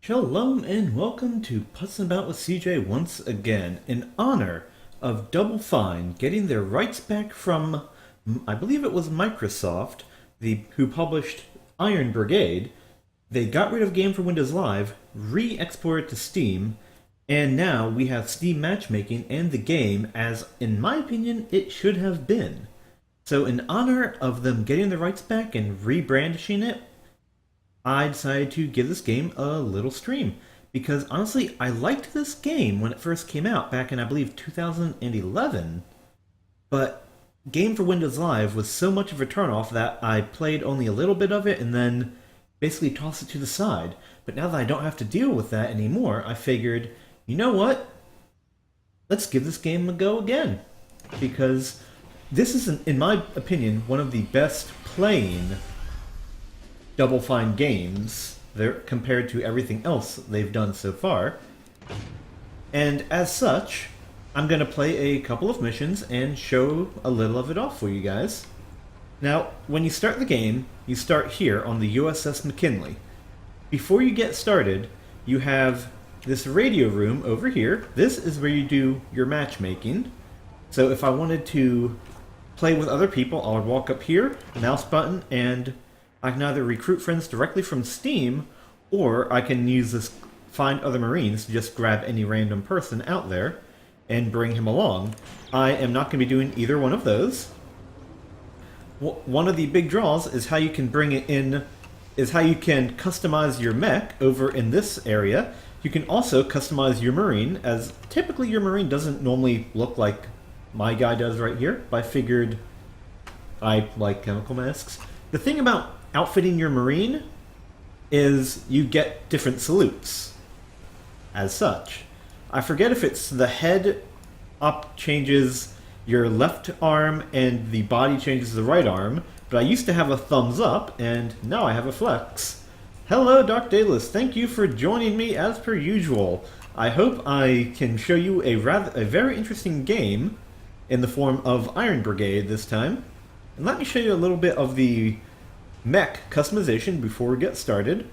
Shalom and welcome to Putzin About with CJ once again, in honor of Double Fine getting their rights back from, I believe it was Microsoft, who published Iron Brigade. They got rid of Game for Windows Live, re-exported to Steam, and now we have Steam matchmaking and the game as, in my opinion, it should have been. So in honor of them getting the rights back and rebrandishing it, I decided to give this game a little stream. Because honestly, I liked this game when it first came out back in, I believe, 2011. But Game for Windows Live was so much of a turnoff that I played only a little bit of it and then basically tossed it to the side. But now that I don't have to deal with that anymore, I figured, you know what? Let's give this game a go again. Because this is, in my opinion, one of the best playing Double Fine games there compared to everything else they've done so far. And as such, I'm going to play a couple of missions and show a little of it off for you guys. Now, when you start the game, you start here on the USS McKinley. Before you get started, you have this radio room over here. This is where you do your matchmaking. So if I wanted to play with other people, I would walk up here, mouse button, and I can either recruit friends directly from Steam, or I can use this Find Other Marines to just grab any random person out there and bring him along. I am not going to be doing either one of those. One of the big draws is how you can bring it in, is how you can customize your mech over in this area. You can also customize your Marine, as typically your Marine doesn't normally look like my guy does right here, but I figured I like chemical masks. The thing about outfitting your Marine is you get different salutes as such. I forget if it's the head up changes your left arm and the body changes the right arm, but I used to have a thumbs up and now I have a flex. Hello, Dark Daedalus. Thank you for joining me as per usual. I hope I can show you a very interesting game in the form of Iron Brigade this time. And let me show you a little bit of the mech customization before we get started.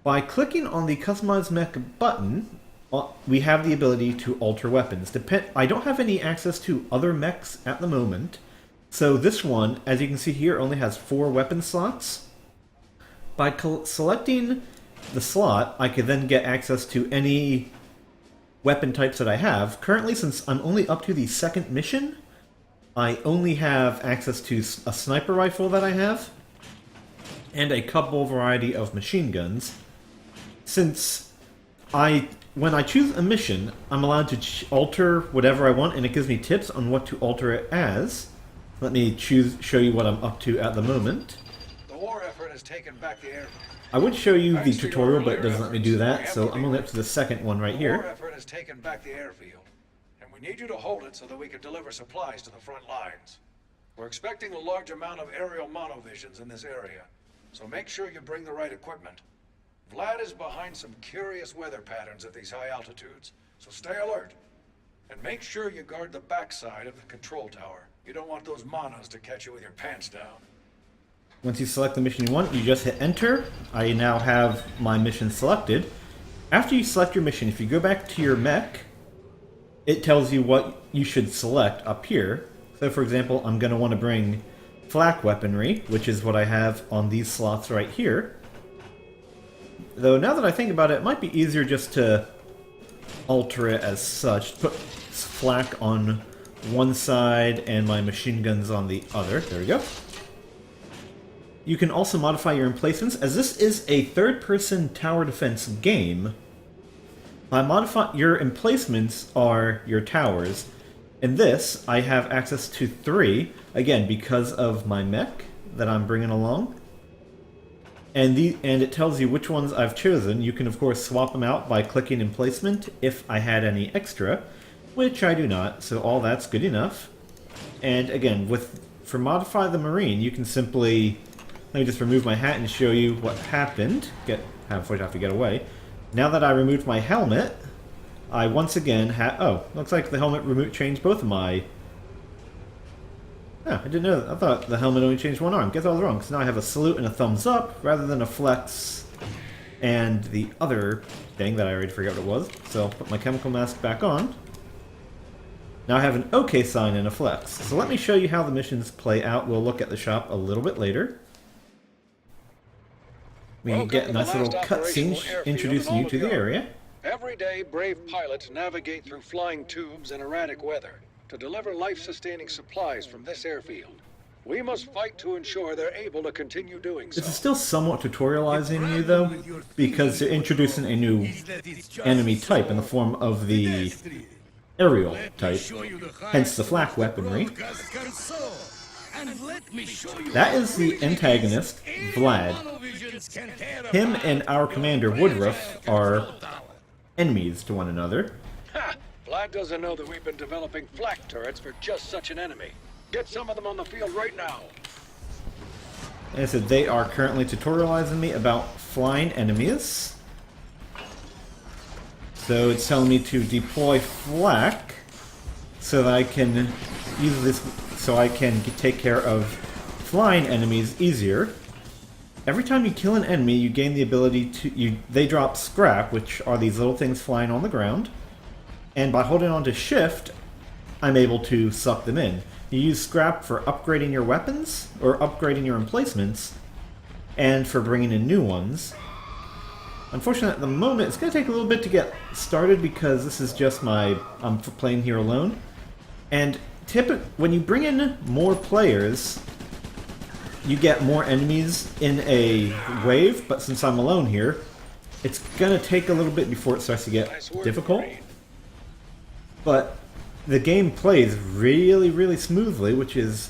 By clicking on the Customize Mech button, we have the ability to alter weapons. I don't have any access to other mechs at the moment, so this one, as you can see here, only has 4 weapon slots. By selecting the slot, I can then get access to any weapon types that I have. Currently, since I'm only up to the 2nd mission, I only have access to a sniper rifle that I have, and a couple variety of machine guns. Since when I choose a mission, I'm allowed to alter whatever I want, and it gives me tips on what to alter it as. Let me show you what I'm up to at the moment. The war effort has taken back the airfield. I would show you the tutorial, but it doesn't let me do that, so I'm only up to the 2nd one right here. The war effort has taken back the airfield, and we need you to hold it so that we can deliver supplies to the front lines. We're expecting a large amount of aerial monovisions in this area, so make sure you bring the right equipment. Vlad is behind some curious weather patterns at these high altitudes, so stay alert. And make sure you guard the backside of the control tower. You don't want those monos to catch you with your pants down. Once you select the mission you want, you just hit enter. I now have my mission selected. After you select your mission, if you go back to your mech, it tells you what you should select up here. So for example, I'm going to want to bring flak weaponry, which is what I have on these slots right here. Though now that I think about it, it might be easier just to alter it as such. Put flak on one side and my machine guns on the other. There we go. You can also modify your emplacements, as this is a third-person tower defense game. Your emplacements are your towers. In this, I have access to 3, again, because of my mech that I'm bringing along. And it tells you which ones I've chosen. You can, of course, swap them out by clicking emplacement if I had any extra, which I do not, so all that's good enough. And again, for Modify the Marine, you can simply... Let me just remove my hat and show you what happened. Unfortunately, I have to get away. Now that I removed my helmet, I once again have... Oh, looks like the helmet changed both of my... Oh, I didn't know that. I thought the helmet only changed one arm. Guess I was wrong, because now I have a salute and a thumbs up, rather than a flex and the other thing that I already forgot what it was. So I'll put my chemical mask back on. Now I have an OK sign and a flex. So let me show you how the missions play out. We'll look at the shop a little bit later. We get a nice little cutscene introducing you to the area. Every day, brave pilots navigate through flying tubes and erratic weather to deliver life-sustaining supplies from this airfield. We must fight to ensure they're able to continue doing so. This is still somewhat tutorializing you, though, because they're introducing a new enemy type in the form of the aerial type, hence the flak weaponry. That is the antagonist, Vlad. Him and our commander, Woodruff, are enemies to one another. Ha! Vlad doesn't know that we've been developing flak turrets for just such an enemy. Get some of them on the field right now. Like I said, they are currently tutorializing me about flying enemies. So it's telling me to deploy flak so that I can use this, so I can take care of flying enemies easier. Every time you kill an enemy, you gain the ability to... they drop scrap, which are these little things flying on the ground. And by holding on to shift, I'm able to suck them in. You use scrap for upgrading your weapons, or upgrading your emplacements, and for bringing in new ones. Unfortunately, at the moment, it's going to take a little bit to get started because this is just I'm playing here alone. And when you bring in more players, you get more enemies in a wave, but since I'm alone here, it's going to take a little bit before it starts to get difficult. But the game plays really, really smoothly, which is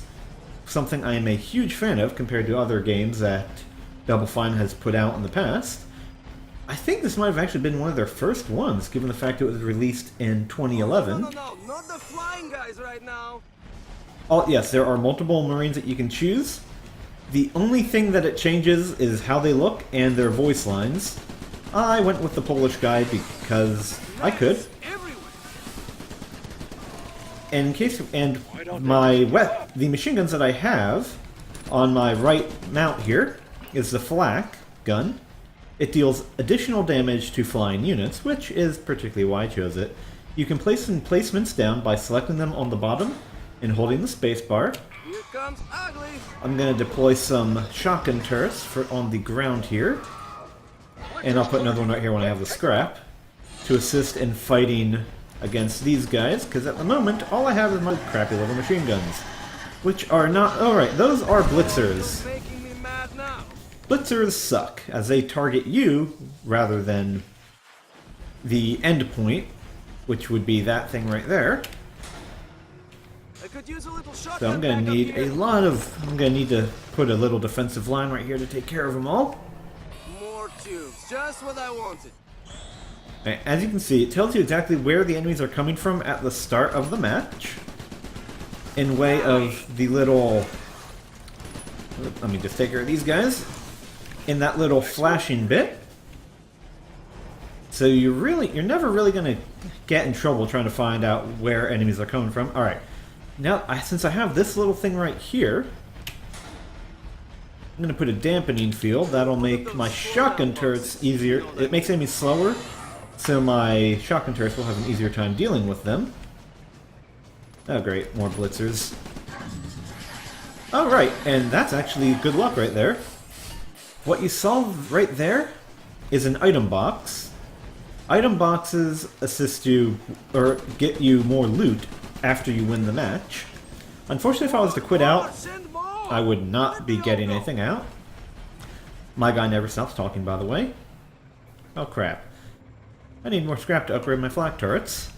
something I am a huge fan of compared to other games that Double Fine has put out in the past. I think this might have actually been one of their first ones, given the fact it was released in 2011. No, not the flying guys right now. Oh, yes, there are multiple Marines that you can choose. The only thing that it changes is how they look and their voice lines. I went with the Polish guy because I could. And the machine guns that I have on my right mount here is the flak gun. It deals additional damage to flying units, which is particularly why I chose it. You can place emplacements down by selecting them on the bottom and holding the spacebar. Here comes ugly. I'm going to deploy some shotgun turrets on the ground here. And I'll put another one right here when I have the scrap to assist in fighting against these guys, because at the moment all I have is my crappy little machine guns, which are not... Alright, those are blitzers. Making me mad now. Blitzers suck, as they target you rather than the end point, which would be that thing right there. I could use a little shotgun. So I'm going to need I'm going to need to put a little defensive line right here to take care of them all. More tubes, just what I wanted. As you can see, it tells you exactly where the enemies are coming from at the start of the match. In way of the little... Let me just take care of these guys. In that little flashing bit. So you're never really going to get in trouble trying to find out where enemies are coming from. Alright, now since I have this little thing right here, I'm going to put a dampening field. That'll make my shotgun turrets easier. It makes enemies slower, so my shotgun turrets will have an easier time dealing with them. Oh great, more blitzers. Alright, and that's actually good luck right there. What you saw right there is an item box. Item boxes assist you, or get you more loot after you win the match. Unfortunately, if I was to quit out, I would not be getting anything out. My guy never stops talking, by the way. Oh crap. I need more scrap to upgrade my flak turrets.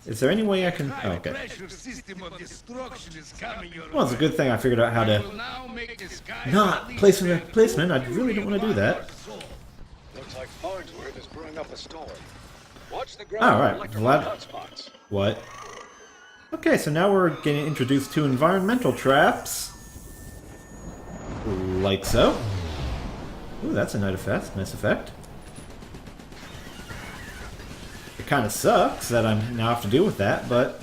Is there any way I can... Oh, okay. Well, it's a good thing I figured out how to not place an placement. I really don't want to do that. Looks like Farnsworth is brewing up a storm. Watch the ground. Alright, Vlad. What? Okay, so now we're getting introduced to environmental traps. Like so. Ooh, that's a nice effect. It kind of sucks that I now have to deal with that, but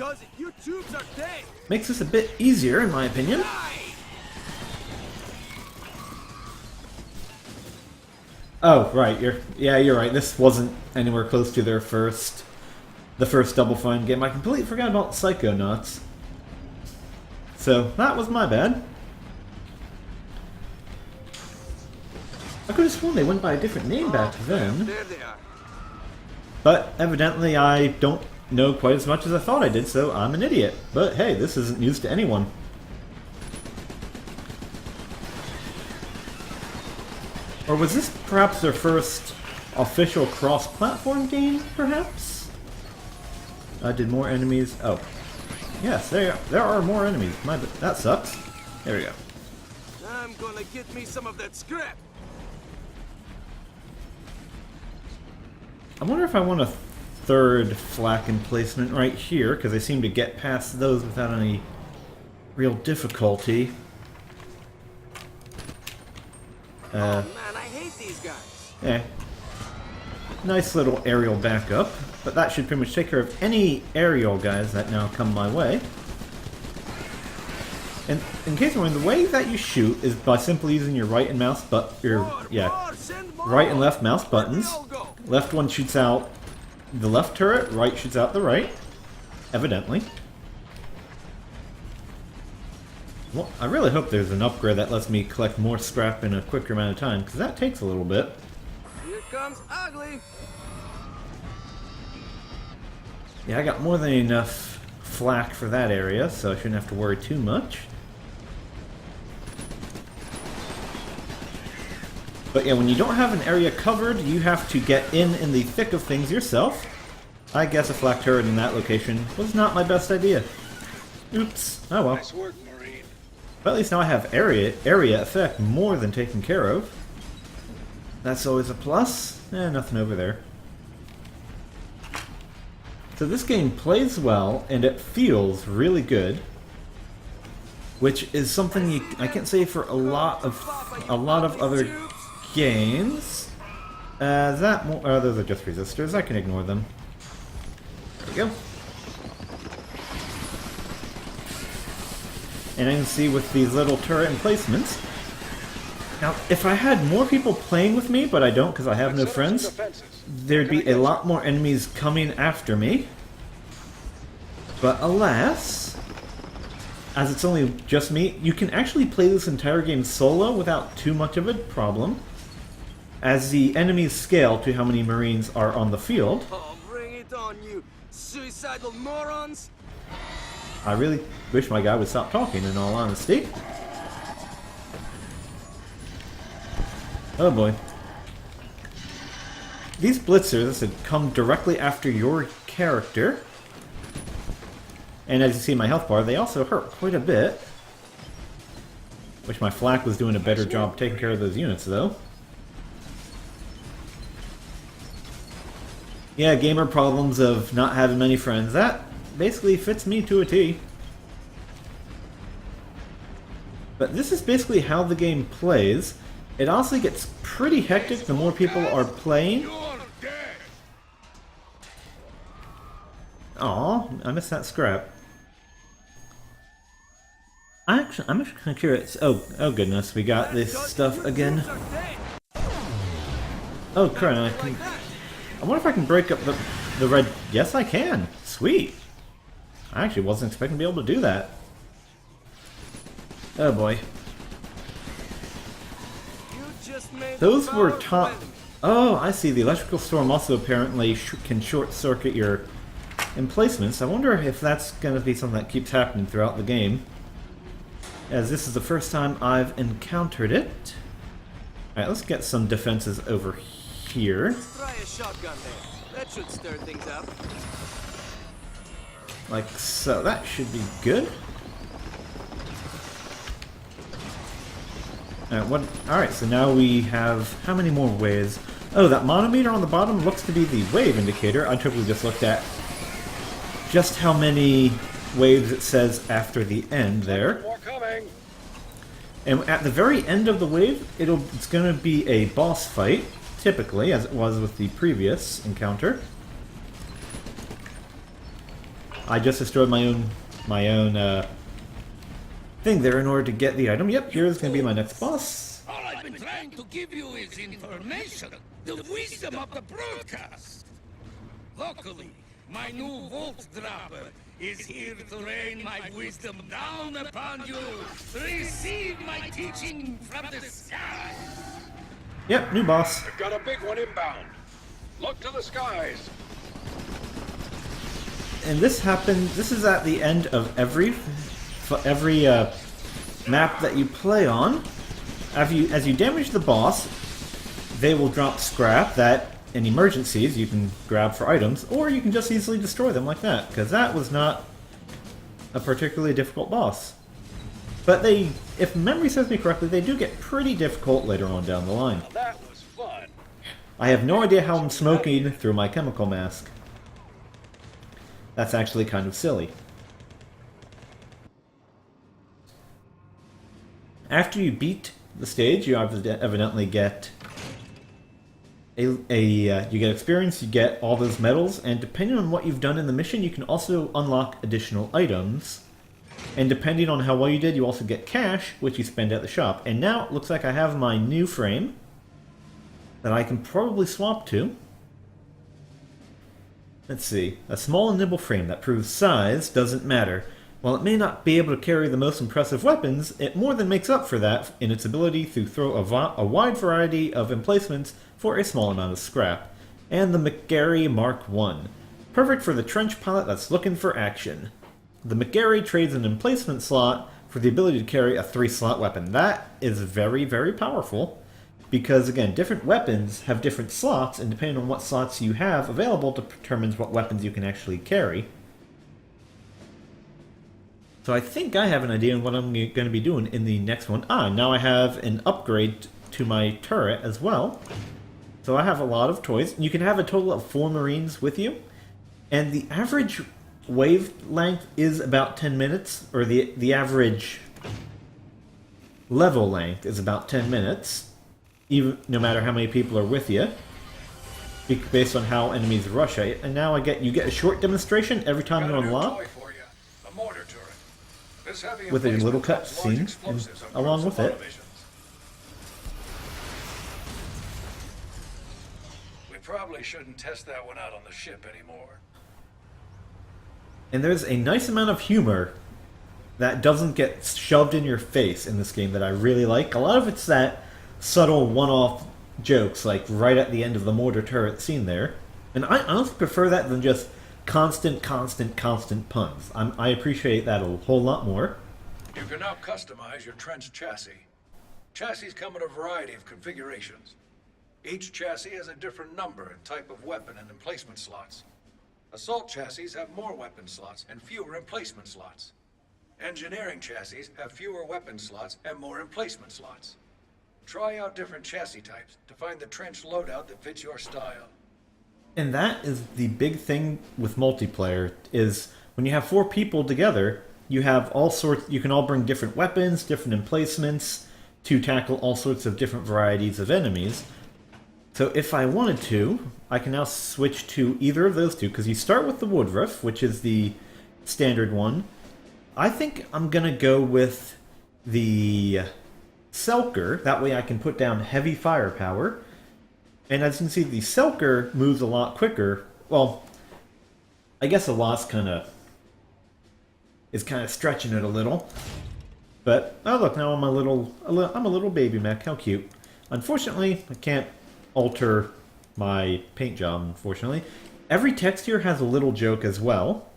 tubes are dead. Makes this a bit easier, in my opinion. Die. Oh, right. You're right. This wasn't anywhere close to the first Double Fine game. I completely forgot about Psychonauts. So that was my bad. I could have sworn they went by a different name back then. There they are. But evidently I don't know quite as much as I thought I did, so I'm an idiot. But hey, this isn't news to anyone. Or was this perhaps their first official cross-platform game, perhaps? Did more enemies... Oh. Yes, there are more enemies. That sucks. There we go. I'm gonna get me some of that scrap. I wonder if I want a third flak emplacement right here, because I seem to get past those without any real difficulty. Oh man, I hate these guys. Nice little aerial backup, but that should pretty much take care of any aerial guys that now come my way. And in case you're wondering, the way that you shoot is by simply using your right and right and left mouse buttons. Left one shoots out the left turret, right shoots out the right, evidently. Well, I really hope there's an upgrade that lets me collect more scrap in a quicker amount of time, because that takes a little bit. Here comes Ugly. Yeah, I got more than enough flak for that area, so I shouldn't have to worry too much. But yeah, when you don't have an area covered, you have to get in the thick of things yourself. I guess a flak turret in that location was not my best idea. Oops. Oh well. Nice work, Marine. But at least now I have area effect more than taken care of. That's always a plus. Nothing over there. So this game plays well, and it feels really good. Which is something I can't say for a lot of other games. Those are just resistors. I can ignore them. There we go. And I can see with these little turret emplacements. Now, if I had more people playing with me, but I don't because I have no friends, there'd be a lot more enemies coming after me. But alas, as it's only just me, you can actually play this entire game solo without too much of a problem, as the enemies scale to how many Marines are on the field. Oh, bring it on, you suicidal morons! I really wish my guy would stop talking, in all honesty. Oh boy. These blitzers had come directly after your character. And as you see in my health bar, they also hurt quite a bit. Wish my flak was doing a better job taking care of those units, though. Yeah, gamer problems of not having many friends. That basically fits me to a T. But this is basically how the game plays. It also gets pretty hectic the more people are playing. Aw, I missed that scrap. I'm actually kind of curious. Oh goodness, we got this stuff again. Oh crap! I wonder if I can break up the red. Yes, I can. Sweet. I actually wasn't expecting to be able to do that. Oh boy. Those were top. Oh, I see. The electrical storm also apparently can short-circuit your emplacements. I wonder if that's going to be something that keeps happening throughout the game, as this is the first time I've encountered it. Alright, let's get some defenses over here. Let's try a shotgun there. That should stir things up. Like so. That should be good. Alright, so now we have how many more waves? Oh, that manometer on the bottom looks to be the wave indicator. I totally just looked at just how many waves it says after the end there. More coming. And at the very end of the wave, it's going to be a boss fight, typically, as it was with the previous encounter. I just destroyed my own my own thing there in order to get the item. Yep, here's going to be my next boss. All I've been trying to give you is information, the wisdom of the broadcast. Luckily, my new Vault Dropper is here to rain my wisdom down upon you. Receive my teaching from the sky. Yep, new boss. We've got a big one inbound. Look to the skies. And this is at the end of every map that you play on. As you damage the boss, they will drop scrap that, in emergencies, you can grab for items, or you can just easily destroy them like that, because that was not a particularly difficult boss. But if memory serves me correctly, they do get pretty difficult later on down the line. That was fun. I have no idea how I'm smoking through my chemical mask. That's actually kind of silly. After you beat the stage, you evidently get you get experience, you get all those medals, and depending on what you've done in the mission, you can also unlock additional items. And depending on how well you did, you also get cash, which you spend at the shop. And now it looks like I have my new frame that I can probably swap to. Let's see. A small and nimble frame that proves size doesn't matter. While it may not be able to carry the most impressive weapons, it more than makes up for that in its ability to throw a wide variety of emplacements for a small amount of scrap. And the McGarry Mark I. Perfect for the trench pilot that's looking for action. The McGarry trades an emplacement slot for the ability to carry a 3-slot weapon. That is very, very powerful. Because, again, different weapons have different slots, and depending on what slots you have available determines what weapons you can actually carry. So I think I have an idea on what I'm going to be doing in the next one. Now I have an upgrade to my turret as well. So I have a lot of toys. You can have a total of 4 Marines with you. And the average wavelength is about 10 minutes, or the average level length is about 10 minutes. Even no matter how many people are with you, based on how enemies rush it. And now you get a short demonstration every time you unlock, with a little cutscene along with it. We probably shouldn't test that one out on the ship anymore. And there's a nice amount of humor that doesn't get shoved in your face in this game that I really like. A lot of it's that subtle one-off jokes, like right at the end of the mortar turret scene there. And I honestly prefer that than just constant puns. I appreciate that a whole lot more. You can now customize your trench chassis. Chassis come in a variety of configurations. Each chassis has a different number and type of weapon and emplacement slots. Assault chassis have more weapon slots and fewer emplacement slots. Engineering chassis have fewer weapon slots and more emplacement slots. Try out different chassis types to find the trench loadout that fits your style. And that is the big thing with multiplayer, is when you have 4 people together, you have you can all bring different weapons, different emplacements to tackle all sorts of different varieties of enemies. So if I wanted to, I can now switch to either of those two, because you start with the Woodruff, which is the standard one. I think I'm going to go with the Selker, that way I can put down heavy firepower. And as you can see, the Selker moves a lot quicker. Well, I guess a lot's is kind of stretching it a little. But oh look, now I'm a little baby mech. How cute. Unfortunately, I can't alter my paint job, unfortunately. Every texture has a little joke as well.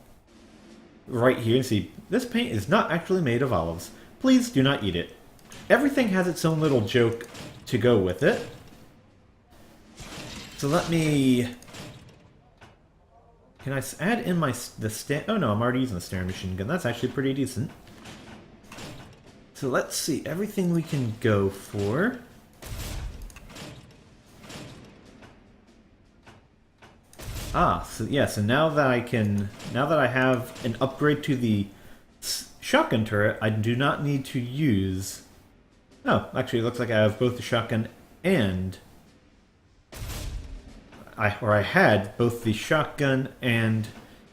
Right here, see, this paint is not actually made of olives. Please do not eat it. Everything has its own little joke to go with it. So let me... Can I add in oh no, I'm already using the Staring Machine Gun. That's actually pretty decent. So let's see, everything we can go for. So yeah, so now that I have an upgrade to the shotgun turret, I do not need to use... Oh, actually it looks like I have both the shotgun and... I had both the shotgun and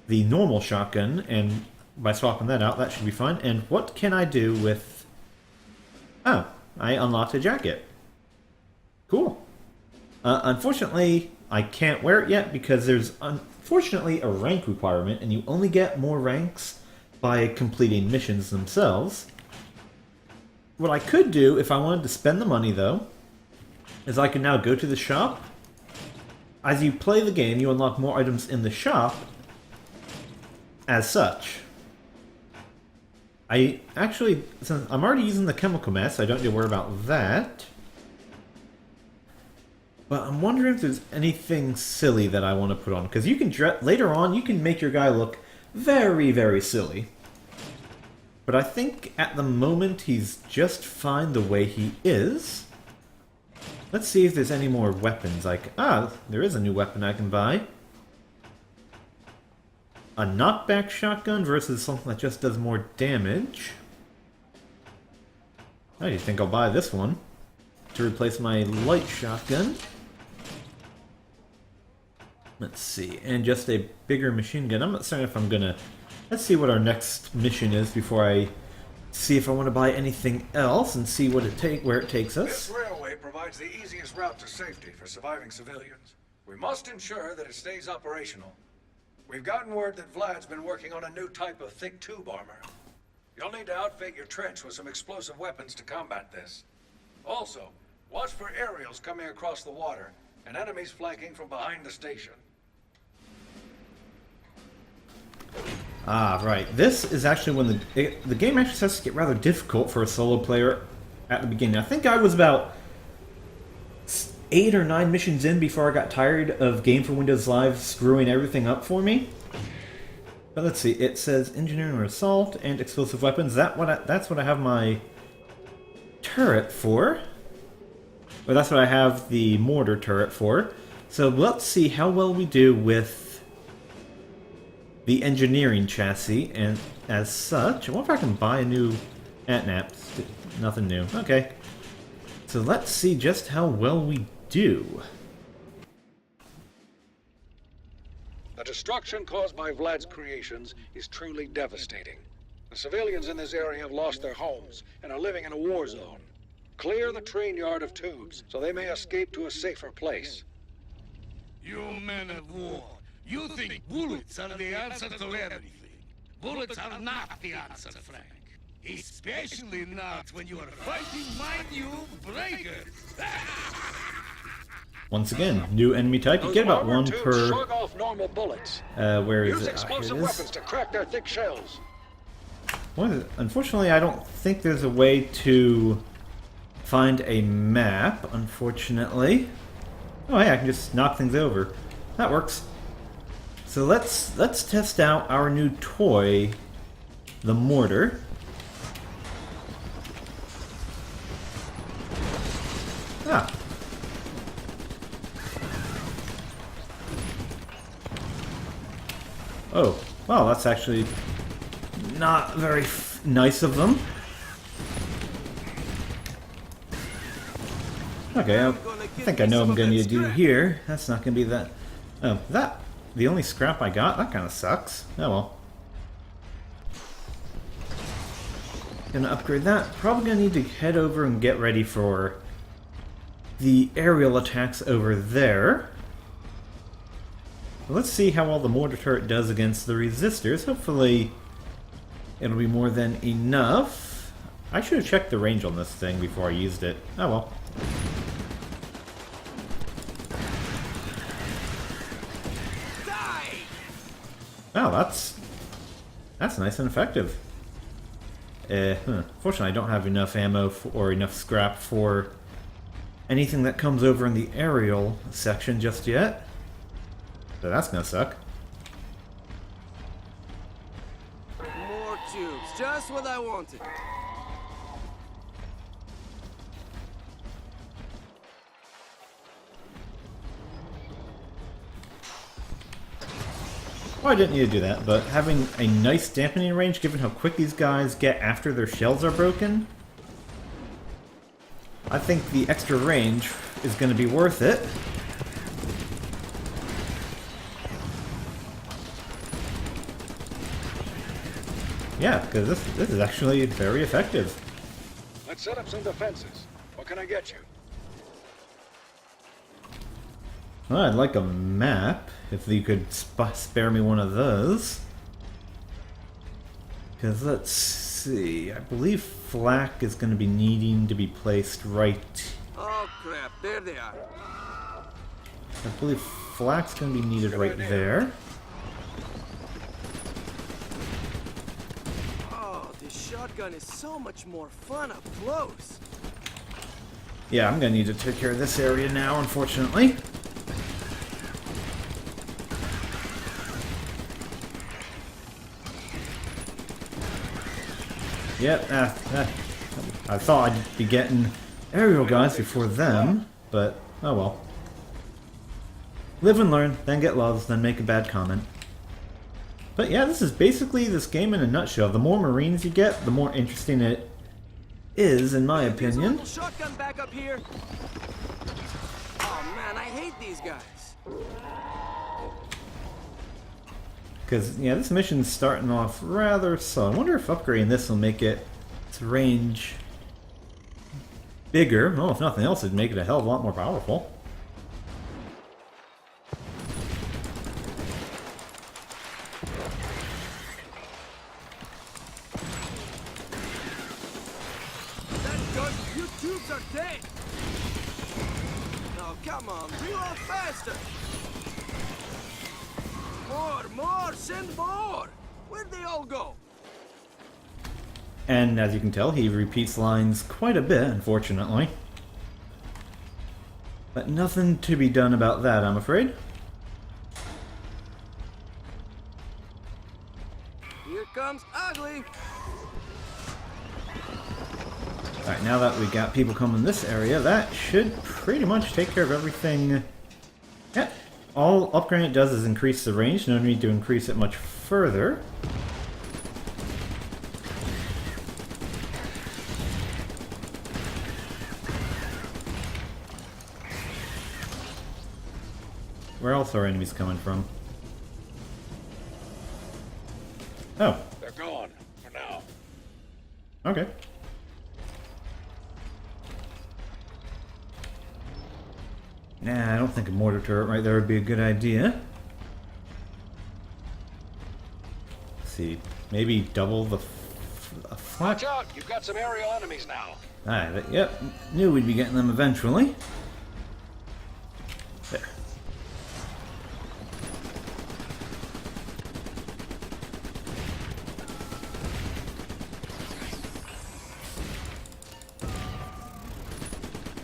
the normal shotgun, and by swapping that out, that should be fine. And what can I do with... Oh, I unlocked a jacket. Cool. Unfortunately, I can't wear it yet because there's unfortunately a rank requirement, and you only get more ranks by completing missions themselves. What I could do, if I wanted to spend the money though, is I can now go to the shop. As you play the game, you unlock more items in the shop as such. I actually, since I'm already using the chemical mask, so I don't need to worry about that. But I'm wondering if there's anything silly that I want to put on. Because you can, later on, you can make your guy look very, very silly. But I think at the moment he's just fine the way he is. Let's see if there's any more weapons. There is a new weapon I can buy. A knockback shotgun versus something that just does more damage. I do think I'll buy this one to replace my light shotgun. Let's see, and just a bigger machine gun. I'm not certain if I'm gonna... Let's see what our next mission is before I see if I want to buy anything else and see what where it takes us. This railway provides the easiest route to safety for surviving civilians. We must ensure that it stays operational. We've gotten word that Vlad's been working on a new type of thick tube armor. You'll need to outfit your trench with some explosive weapons to combat this. Also, watch for aerials coming across the water and enemies flanking from behind the station. Ah, right. This is actually when the game actually starts to get rather difficult for a solo player at the beginning. I think I was about 8 or 9 missions in before I got tired of Game for Windows Live screwing everything up for me. But let's see. It says engineering or assault and explosive weapons. That's what I have my turret for. Or that's what I have the mortar turret for. So let's see how well we do with the engineering chassis, and as such, I wonder if I can buy a new Atnap. Nothing new. Okay. So let's see just how well we do. The destruction caused by Vlad's creations is truly devastating. The civilians in this area have lost their homes and are living in a war zone. Clear the train yard of tubes so they may escape to a safer place. You men of war, you think bullets are the answer to everything. Bullets are not the answer, Frank. Especially not when you are fighting my new breakers. Once again, new enemy type. You get about one per... Shrug off normal bullets. Where is Use it? explosive Here it weapons is. to crack their thick shells. Unfortunately, I don't think there's a way to find a map, unfortunately. Oh, hey, I can just knock things over. That works. So let's test out our new toy, the mortar. Ah. Oh, well, that's actually not very nice of them. Okay, I think I know what I'm going to do here. That's not going to be that... Oh, the only scrap I got? That kind of sucks. Oh well. Gonna upgrade that. Probably gonna need to head over and get ready for the aerial attacks over there. Let's see how well the mortar turret does against the resistors. Hopefully it'll be more than enough. I should have checked the range on this thing before I used it. Oh well. Oh, that's nice and effective. Fortunately, I don't have enough ammo or enough scrap for anything that comes over in the aerial section just yet. So that's gonna suck. More tubes, just what I wanted. Well, I didn't need to do that, but having a nice dampening range, given how quick these guys get after their shells are broken, I think the extra range is going to be worth it. Yeah, because this is actually very effective. Let's set up some defenses. What can I get you? Well, I'd like a map, if you could spare me one of those. Because let's see, I believe flak is going to be needing to be placed right. Oh crap, there they are. I believe flak's going to be needed right there. Oh, this shotgun is so much more fun up close. Yeah, I'm going to need to take care of this area now, unfortunately. Yep, I thought I'd be getting aerial guys before them, but oh well. Live and learn, then get loves, then make a bad comment. But yeah, this is basically this game in a nutshell. The more Marines you get, the more interesting it is, in my There's a opinion. little shotgun back up here. Oh man, I hate these guys. Because, yeah, this mission's starting off rather slow. I wonder if upgrading this will make its range bigger. Well, if nothing else, it'd make it a hell of a lot more powerful. That gun, you tubes are dead. Oh, come on, reload faster. More, send more. Where'd they all go? And as you can tell, he repeats lines quite a bit, unfortunately. But nothing to be done about that, I'm afraid. Here comes Ugly. Alright, now that we got people coming in this area, that should pretty much take care of everything. Yeah, all upgrading it does is increase the range, no need to increase it much further. Where else are enemies coming from? Oh, They're gone, for now. okay. Nah, I don't think a mortar turret right there would be a good idea. Let's see, maybe double the flak. Watch out! You've got some aerial enemies now. Alright, yep, knew we'd be getting them eventually. There.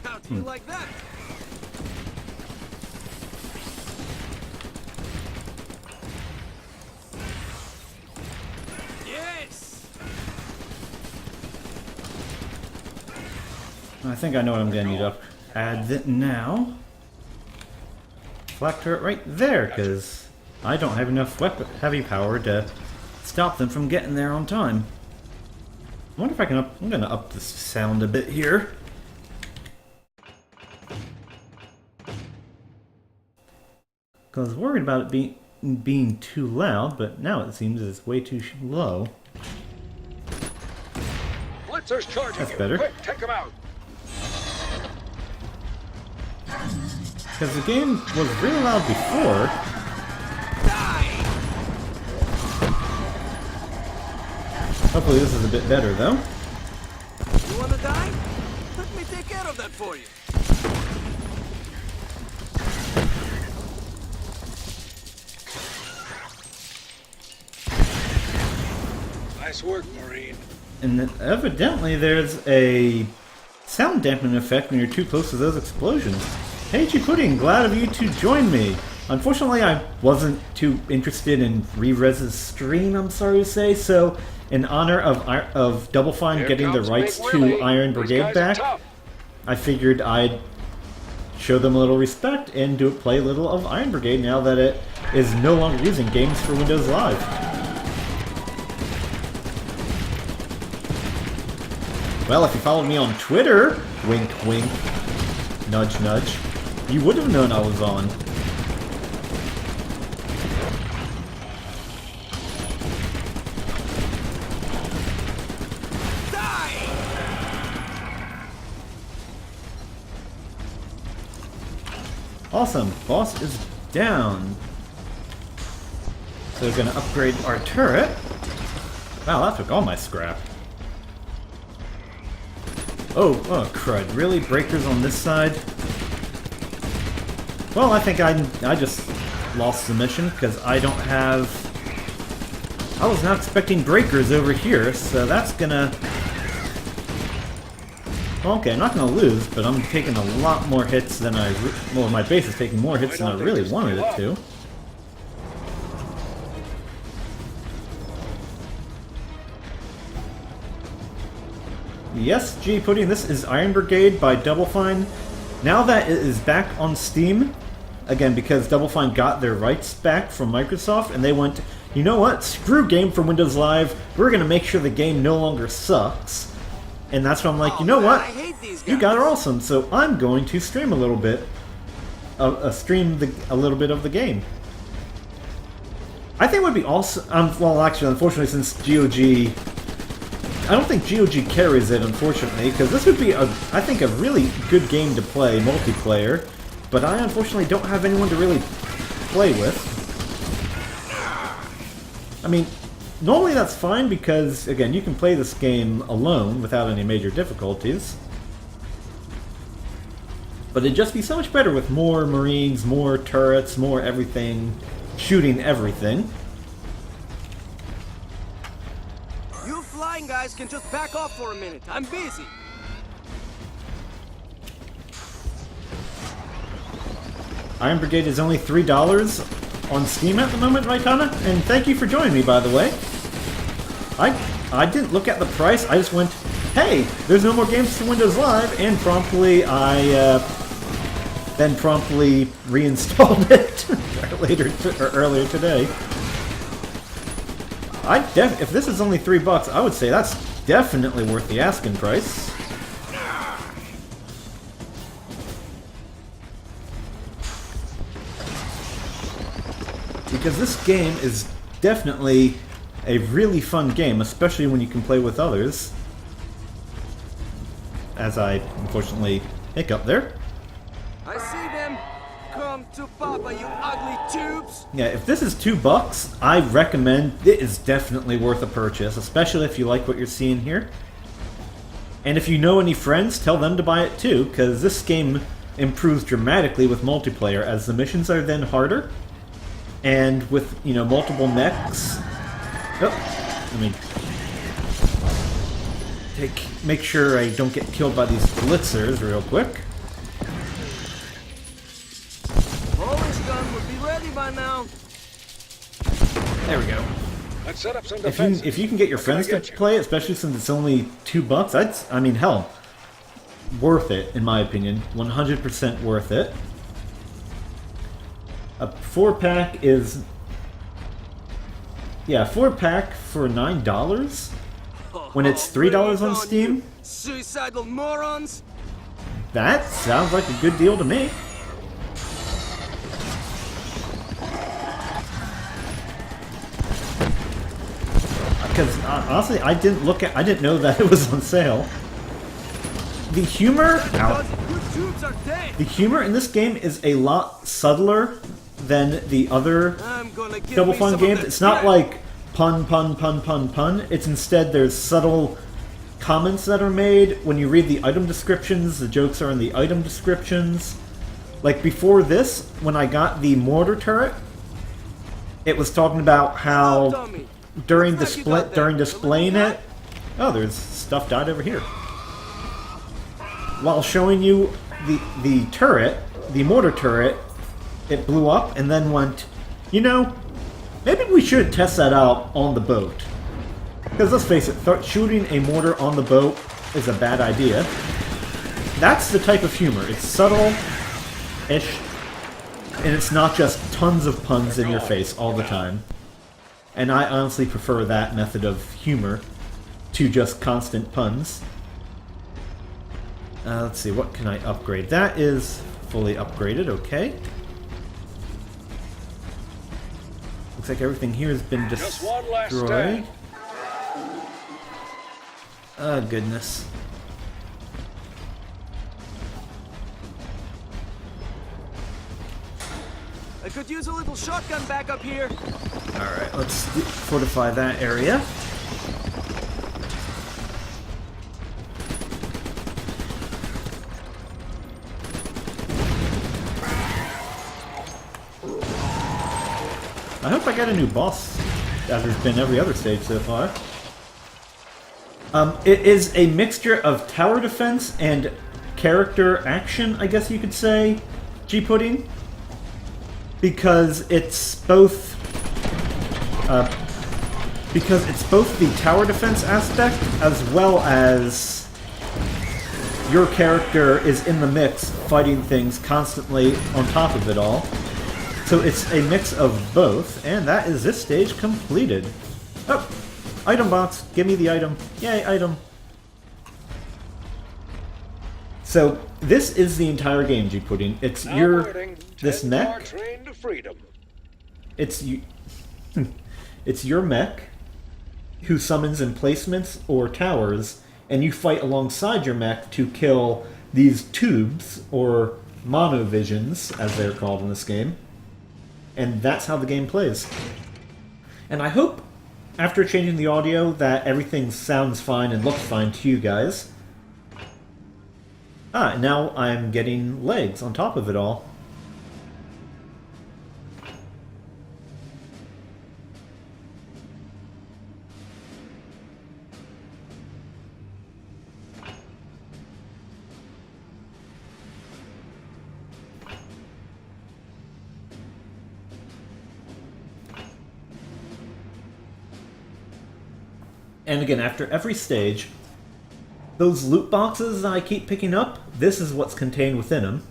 How do you like that? Yes. I think I know what I'm gonna need to add it now. Flak turret right there, because I don't have enough heavy power to stop them from getting there on time. I wonder if I can I'm gonna up the sound a bit here. Because I was worried about it being too loud, but now it seems it's way too low. Blitzer's charging That's you. better. Quick, take him out. Because the game was really loud before. Die. Hopefully this is a bit better, though. You wanna die? Let me take care of that for you. Nice work, Marine. And evidently there's a sound dampening effect when you're too close to those explosions. Hey Pudding, glad of you to join me. Unfortunately, I wasn't too interested in Re-Rez's stream, I'm sorry to say, so in honor of Double Fine Here getting the comes rights Big to Willie. Iron These Brigade guys are back, tough. I figured I'd show them a little respect and play a little of Iron Brigade now that it is no longer using Games for Windows Live. Well, if you followed me on Twitter, wink wink, nudge nudge, you would have known I was on. Awesome. Boss is down. So we're gonna upgrade our turret. Wow, that took all my scrap. Oh crud. Really? Breakers on this side? Well, I think I just lost the mission because I don't have... I was not expecting breakers over here, so that's gonna... Okay, I'm not gonna lose, but I'm taking a lot more hits than I... Well, my base is taking more hits than I really wanted it to. Yes, G. Pudding, this is Iron Brigade by Double Fine. Now that it is back on Steam, again, because Double Fine got their rights back from Microsoft, and they went, you know what, screw Game for Windows Live, we're going to make sure the game no longer sucks. And that's when I'm like, you know what, you guys are awesome, so I'm going to stream a little bit, a little bit of the game. I think it would be awesome, well actually, unfortunately, since GOG... I don't think GOG carries it, unfortunately, because this would be, I think, a really good game to play, multiplayer, but I unfortunately don't have anyone to really play with. I mean, normally that's fine because, again, you can play this game alone without any major difficulties. But it'd just be so much better with more Marines, more turrets, more everything, shooting everything. Flying guys can just back off for a minute. I'm busy. Iron Brigade is only $3 on Steam at the moment, right, Tana? And thank you for joining me, by the way. I didn't look at the price. I just went, hey, there's no more games for Windows Live, and promptly then promptly reinstalled it earlier today. If this is only $3, I would say that's definitely worth the asking price. Because this game is definitely a really fun game, especially when you can play with others. As I unfortunately hiccup there. I see them. Come to Papa, you ugly tubes! Yeah, if this is $2, I recommend it is definitely worth a purchase, especially if you like what you're seeing here. And if you know any friends, tell them to buy it too, because this game improves dramatically with multiplayer, as the missions are then harder, and with, you know, multiple mechs. Oh, let me make sure I don't get killed by these blitzers real quick. By now. There we go. Let's set up some if you can get your friends to play it, especially since it's only $2, I mean, hell, worth it in my opinion. 100% worth it. A 4-pack is, yeah, 4-pack for $9 when it's $3 on Steam. Suicidal morons. That sounds like a good deal to me. Because honestly, I didn't know that it was on sale. The humor, the humor in this game is a lot subtler than the other Double Fine games. It's not like pun, pun, pun, pun, pun. It's instead there's subtle comments that are made when you read the item descriptions. The jokes are in the item descriptions. Like before this, when I got the mortar turret, it was talking about how during displaying it, oh, there's stuff died over here. While showing you the turret, the mortar turret, it blew up and then went, you know, maybe we should test that out on the boat. Because let's face it, shooting a mortar on the boat is a bad idea. That's the type of humor. It's subtle-ish, and it's not just tons of puns in your face all the time. And I honestly prefer that method of humor to just constant puns. Let's see, what can I upgrade? That is fully upgraded, okay. Looks like everything here has been destroyed. Oh, goodness. I could use a little shotgun backup here. Alright, let's fortify that area. I hope I get a new boss, as there's been every other stage so far. It is a mixture of tower defense and character action, I guess you could say, G-Pudding. Because it's both the tower defense aspect as well as your character is in the mix fighting things constantly on top of it all. So it's a mix of both, and that is this stage completed. Oh, item box, give me the item. Yay, item. So this is the entire game, G-Pudding. It's this mech. It's you. It's your mech who summons emplacements or towers, and you fight alongside your mech to kill these tubes, or monovisions, as they're called in this game. And that's how the game plays. And I hope, after changing the audio, that everything sounds fine and looks fine to you guys. Ah, now I'm getting legs on top of it all. And again, after every stage, those loot boxes that I keep picking up, this is what's contained within them.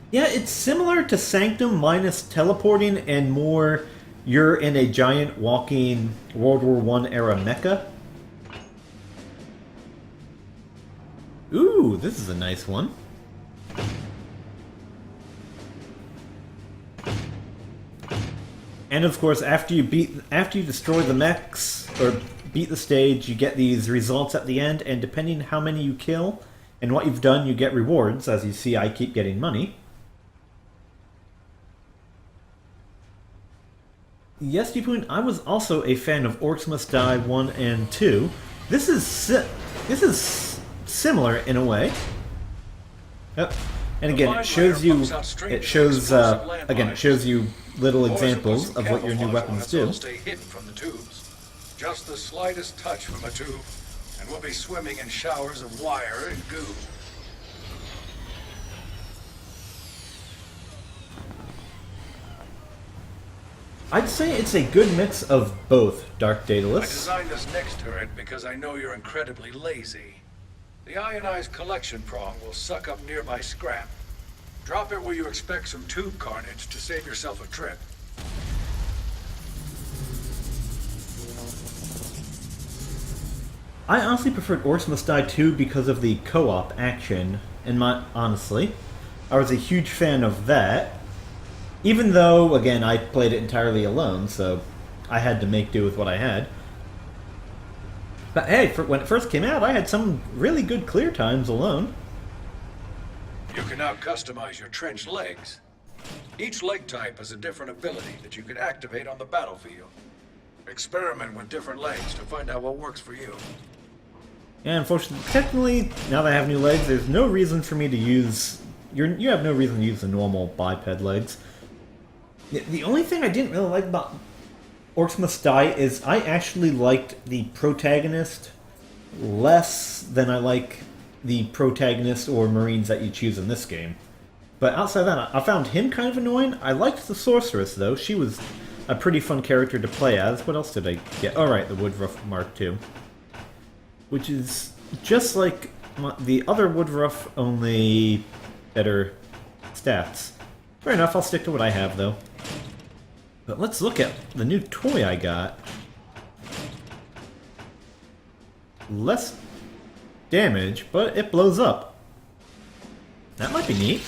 Yeah, it's similar to Sanctum minus teleporting and more you're in a giant walking World War I era mecha. Ooh, this is a nice one. And of course, after you destroy the mechs, or beat the stage, you get these results at the end, and depending how many you kill and what you've done, you get rewards. As you see, I keep getting money. Yes, Deepoon, I was also a fan of Orcs Must Die 1 and 2. This is similar in a way. Yep. And again, it shows you little examples of what your new weapons do. Stay hidden from the tubes. Just the slightest touch from a tube, and we'll be swimming in showers of wire and goo. I'd say it's a good mix of both, Dark Daedalus. I designed this next turret because I know you're incredibly lazy. The ionized collection prong will suck up nearby scrap. Drop it where you expect some tube carnage to save yourself a trip. I honestly preferred Orcs Must Die 2 because of the co-op action, and honestly, I was a huge fan of that. Even though, again, I played it entirely alone, so I had to make do with what I had. But hey, when it first came out, I had some really good clear times alone. You can now customize your trench legs. Each leg type has a different ability that you can activate on the battlefield. Experiment with different legs to find out what works for you. Yeah, unfortunately, technically, now that I have new legs, there's no reason for me to use... You have no reason to use the normal biped legs. The only thing I didn't really like about Orcs Must Die is I actually liked the protagonist less than I like the protagonist or Marines that you choose in this game. But outside of that, I found him kind of annoying. I liked the Sorceress, though. She was a pretty fun character to play as. What else did I get? Alright, the Woodruff Mark II. Which is just like the other Woodruff, only better stats. Fair enough, I'll stick to what I have, though. But let's look at the new toy I got. Less damage, but it blows up. That might be neat.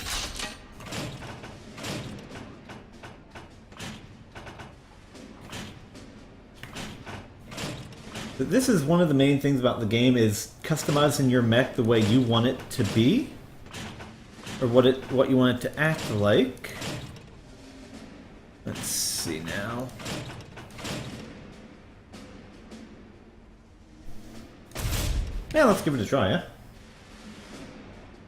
But this is one of the main things about the game, is customizing your mech the way you want it to be. Or what you want it to act like. Let's see now. Yeah, let's give it a try, yeah?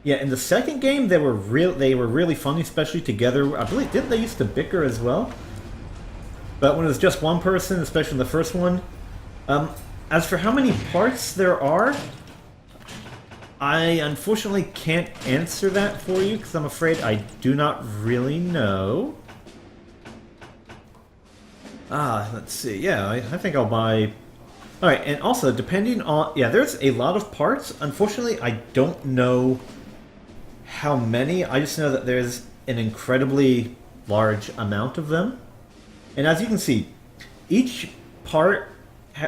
Yeah, in the second game, they were really funny, especially together. I believe, didn't they used to bicker as well? But when it was just one person, especially in the first one, as for how many parts there are, I unfortunately can't answer that for you, because I'm afraid I do not really know. Let's see. Yeah, I think I'll buy... Alright, and also, depending on... Yeah, there's a lot of parts. Unfortunately, I don't know how many. I just know that there's an incredibly large amount of them. And as you can see, each part,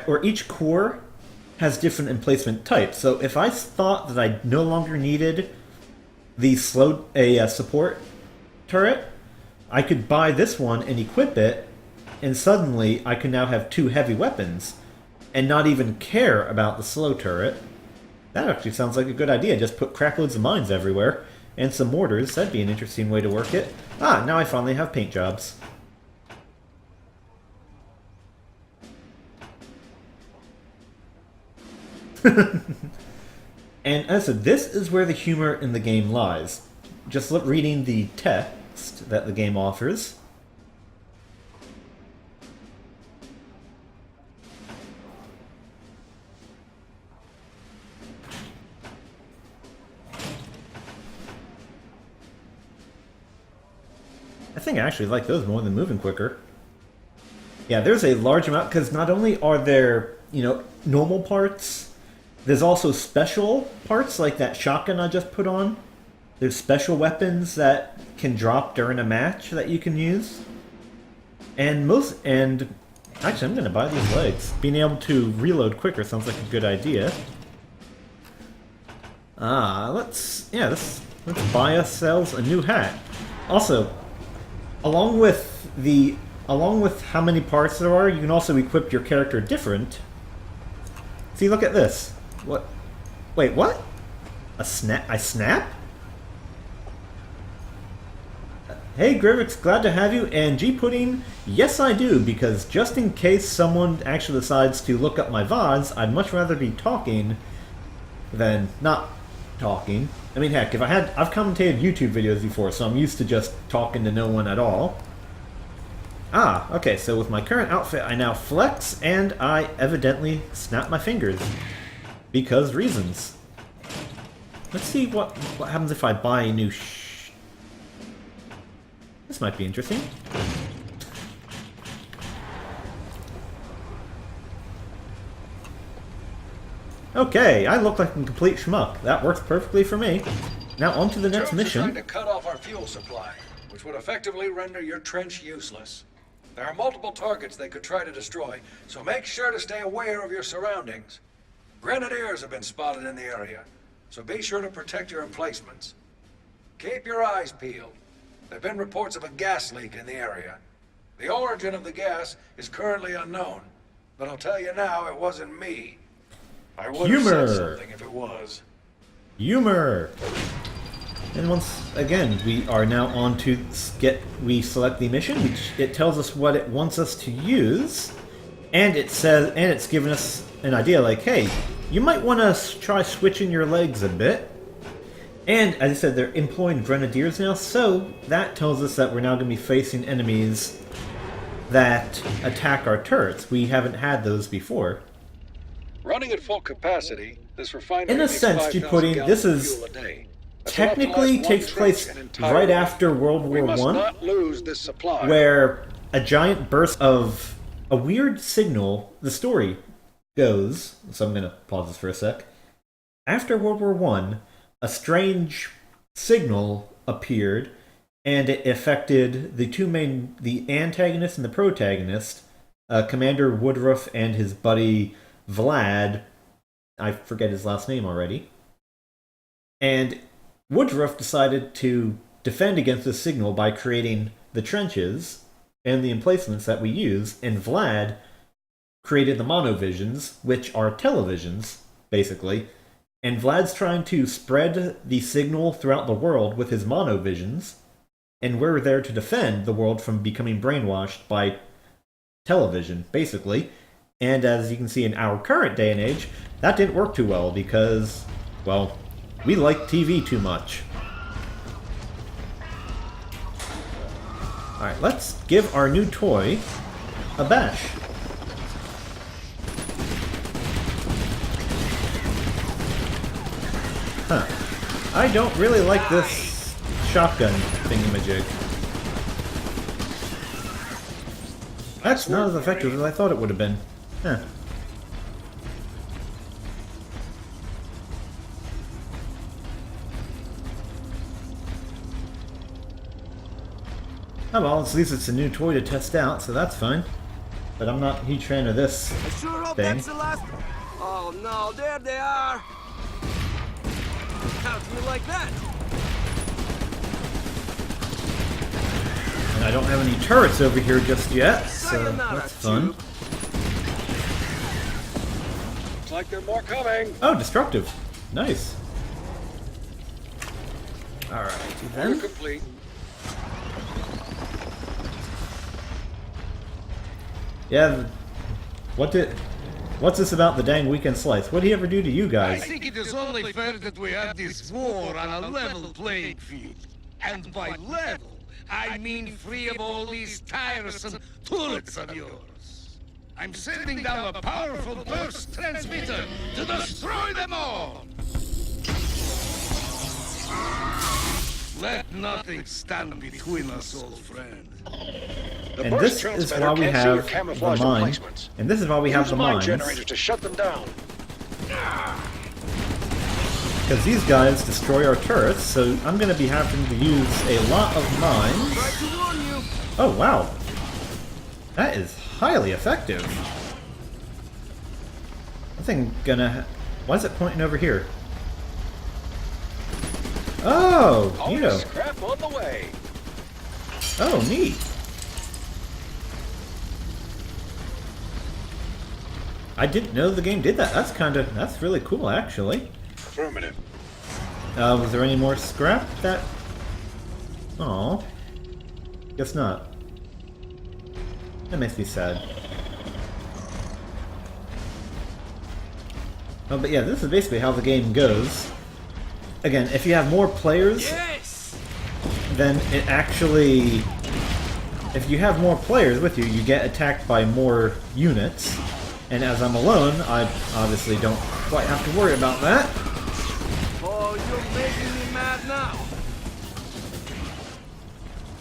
or each core, has different emplacement types. So if I thought that I no longer needed the support turret, I could buy this one and equip it, and suddenly I can now have 2 heavy weapons, and not even care about the slow turret. That actually sounds like a good idea. Just put craploads of mines everywhere, and some mortars. That'd be an interesting way to work it. Now I finally have paint jobs. And as I said, this is where the humor in the game lies. Just reading the text that the game offers. I think I actually like those more than moving quicker. Yeah, there's a large amount, because not only are there, normal parts, there's also special parts, like that shotgun I just put on. There's special weapons that can drop during a match that you can use. And actually, I'm going to buy these legs. Being able to reload quicker sounds like a good idea. Let's buy ourselves a new hat. Also, along with how many parts there are, you can also equip your character different. See, look at this. What? Wait, what? I snap? Hey Grivix, glad to have you, and G Pudding, yes I do, because just in case someone actually decides to look up my VODs, I'd much rather be talking than not talking. I mean, heck, I've commentated YouTube videos before, so I'm used to just talking to no one at all. Okay, so with my current outfit, I now flex, and I evidently snap my fingers. Because reasons. Let's see what happens if I buy a new This might be interesting. Okay, I look like a complete schmuck. That works perfectly for me. Now on to the next mission. Trying to cut off our fuel supply, which would effectively render your trench useless. There are multiple targets they could try to destroy, so make sure to stay aware of your surroundings. Grenadiers have been spotted in the area, so be sure to protect your emplacements. Keep your eyes peeled. There have been reports of a gas leak in the area. The origin of the gas is currently unknown, but I'll tell you now, it wasn't me. I would have said something if it was. Humor! And once again, we are now on to we select the mission, which it tells us what it wants us to use, and it's given us an idea like, hey, you might want to try switching your legs a bit. And as I said, they're employing grenadiers now, so that tells us that we're now going to be facing enemies that attack our turrets. We haven't had those before. Running at full capacity, this refinery In a sense, you put in, this is technically takes place right after World War I, where a giant burst of a weird signal, the story goes, so I'm going to pause this for a sec. After World War I, a strange signal appeared, and it affected the antagonist and the protagonist, Commander Woodruff and his buddy Vlad. I forget his last name already. And Woodruff decided to defend against the signal by creating the trenches and the emplacements that we use, and Vlad created the monovisions, which are televisions, basically. And Vlad's trying to spread the signal throughout the world with his monovisions, and we're there to defend the world from becoming brainwashed by television, basically. And as you can see in our current day and age, that didn't work too well because, well, we like TV too much. Alright, let's give our new toy a bash. Huh. I don't really like this shotgun thingamajig. That's not as effective as I thought it would have been. Huh. Oh well, at least it's a new toy to test out, so that's fine. But I'm not a huge fan of this I sure hope thing. that's the last. Oh no, there they are. How do you like that? And I don't have any turrets over here just yet, so Sayonara, that's fun. Tube. Looks like there are more coming. Oh, destructive. Nice. Alright, We're then. complete. Yeah, what's this about the dang weekend slice? What did he ever do to you I guys? think it is only fair that we have this war on a level playing field. And by level, I mean free of all these tiresome turrets of yours. I'm sending down a powerful burst transmitter to destroy them all! Let nothing stand between us, old friend. The And burst this is transmitter why we can't see your have the camouflage mine. emplacements. And this is why we have Use the mine mines. generators to shut them down. Because these guys destroy our turrets, so I'm going to be having to use a lot of mines. Tried to warn you. Oh, wow. That is highly effective. I think gonna... Why is it pointing over here? Oh, All neato. this scrap on the way. Oh, neat. I didn't know the game did that. That's really cool, actually. Affirmative. Was there any more scrap that... Aw. Guess not. That makes me sad. Oh, but yeah, this is basically how the game goes. Again, if you have more players, Yes. then it actually... If you have more players with you, you get attacked by more units. And as I'm alone, I obviously don't quite have to worry about that. Oh, you're making me mad now.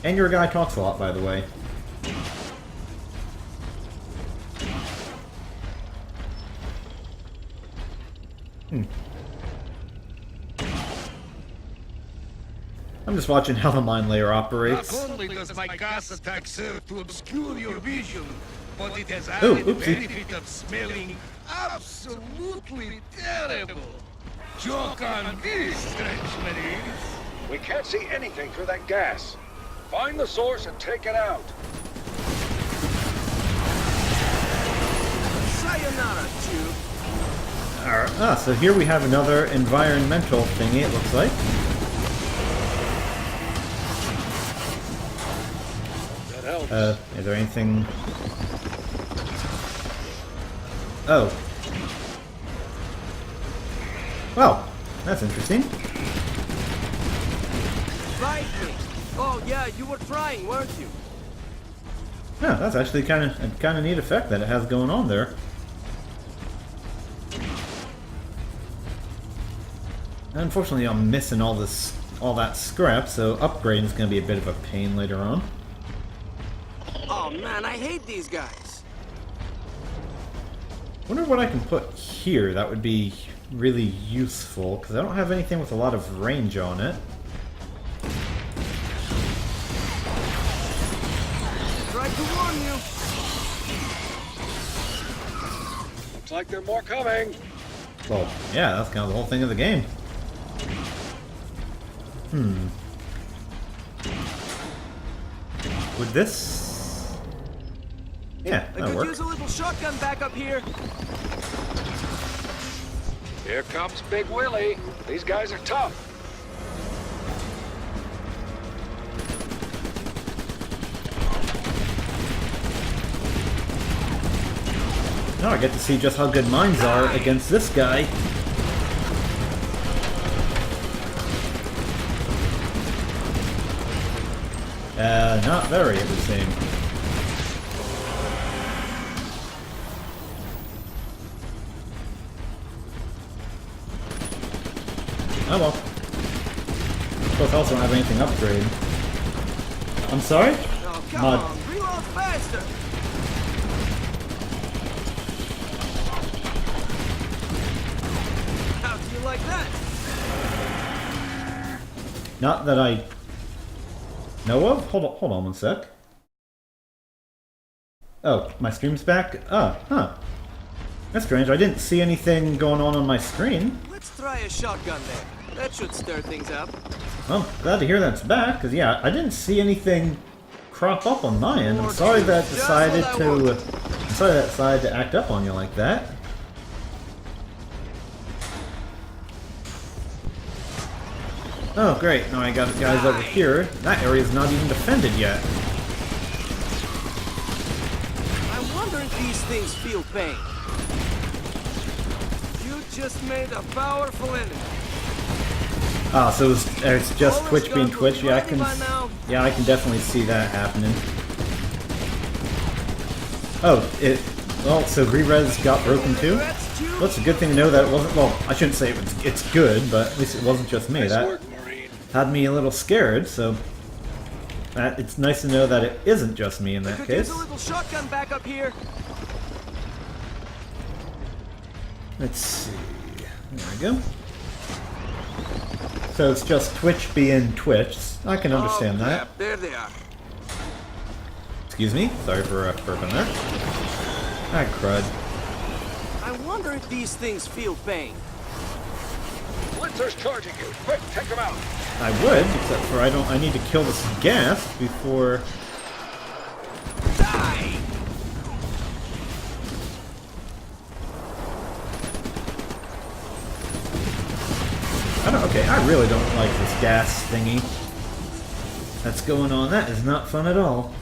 And your guy talks a lot, by the way. I'm just watching how the mine layer operates. Not only does my gas attack serve to obscure your vision, but it has Oh, added oopsie. benefit of smelling absolutely terrible. Joke on this, Frenchman. We can't see anything through that gas. Find the source and take it out. Sayonara, Tube. Alright, so here we have another environmental thingy, it looks like. That helps. Is there anything... Oh. Well, that's interesting. Fight me. Oh yeah, you were trying, weren't you? Yeah, that's actually kind of neat effect that it has going on there. Unfortunately, I'm missing all that scrap, so upgrading is going to be a bit of a pain later on. Oh man, I hate these guys. Wonder what I can put here that would be really useful, because I don't have anything with a lot of range on it. Tried to warn you. Looks like there are more coming. Well, yeah, that's kind of the whole thing of the game. Would this... Yeah, I that'll could work. use a little shotgun backup here. Here comes Big Willie. These guys are tough. Now I get to see just how good mines are against this guy. Not very, it would seem. Oh well. Of course, I also don't have anything upgrade. I'm sorry? Oh, come Mod. on, reload faster! How do you like that? Not that I know of? Hold on one sec. Oh, my stream's back? Oh, huh. That's strange. I didn't see anything going on my screen. Let's try a shotgun there. That should stir things up. Well, glad to hear that's back, because yeah, I didn't see anything crop up on my end. I'm sorry that decided to act up on you like that. Oh great, now I got guys over here. That area's not even defended yet. I wonder if these things feel pain. You just made a powerful enemy. Ah, so it's just Always Twitch being gonna Twitch. be Yeah, I ready can. by now. Yeah, I can definitely see that happening. Oh, well, so re-res got broken too? Well, it's a good thing to know that it wasn't, well, I shouldn't say it's good, but at least it wasn't just me. Nice That work, Marine. had me a little scared, so it's nice to know that it isn't just me in that Could case. use a little shotgun back up here. Let's see. There we go. So it's just Twitch being Twitch. I can understand Oh, that. crap. There they are. Excuse me. Sorry for burping there. Ah, crud. I wonder if these things feel pain. Blitzer's charging you. Quick, take him out. I would, except for I need to kill this gas before. Die! Okay, I really don't like this gas thingy that's going on. That is not fun at all.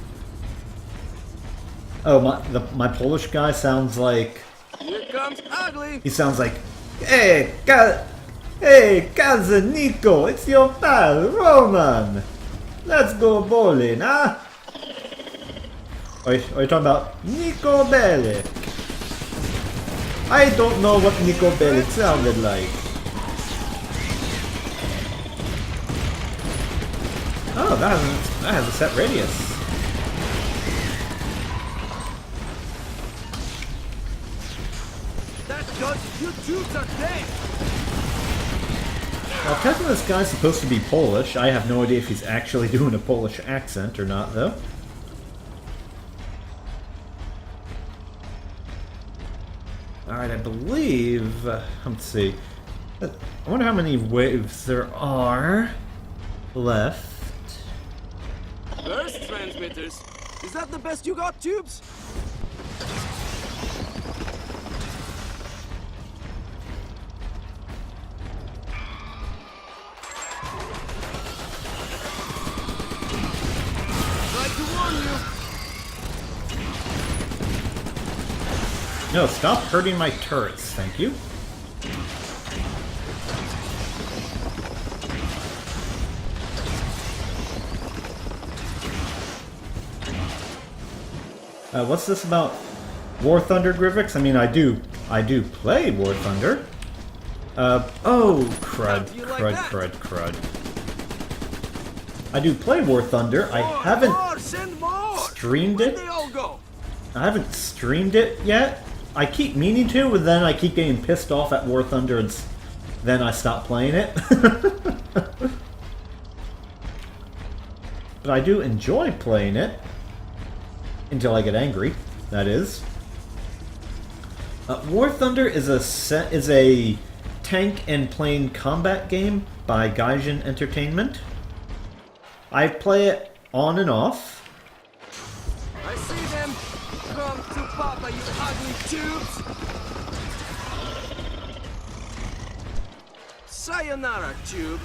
Oh, my Polish guy sounds like. Here comes Ugly. He sounds like, hey, cousin Nico, it's your pal Roman. Let's go bowling, huh? Are you talking about Nico Bellic? I don't know what Nico Bellic sounded like. Oh, that has a set radius. That's good. You dudes are dead. Well, technically this guy's supposed to be Polish. I have no idea if he's actually doing a Polish accent or not, though. Alright, I believe... let's see. I wonder how many waves there are left. Burst transmitters. Is that the best you got, Tubes? Tried to warn you. No, stop hurting my turrets, thank you. What's this about War Thunder, Grivix? I mean, I do play War Thunder. Oh, crud. I do play War Thunder. I haven't streamed it. Where'd they all go? I haven't streamed it yet. I keep meaning to, but then I keep getting pissed off at War Thunder, and then I stop playing it. But I do enjoy playing it. Until I get angry, that is. War Thunder is a tank and plane combat game by Gaijin Entertainment. I play it on and off. I see them. Come to Papa, you ugly tubes. Sayonara, tube.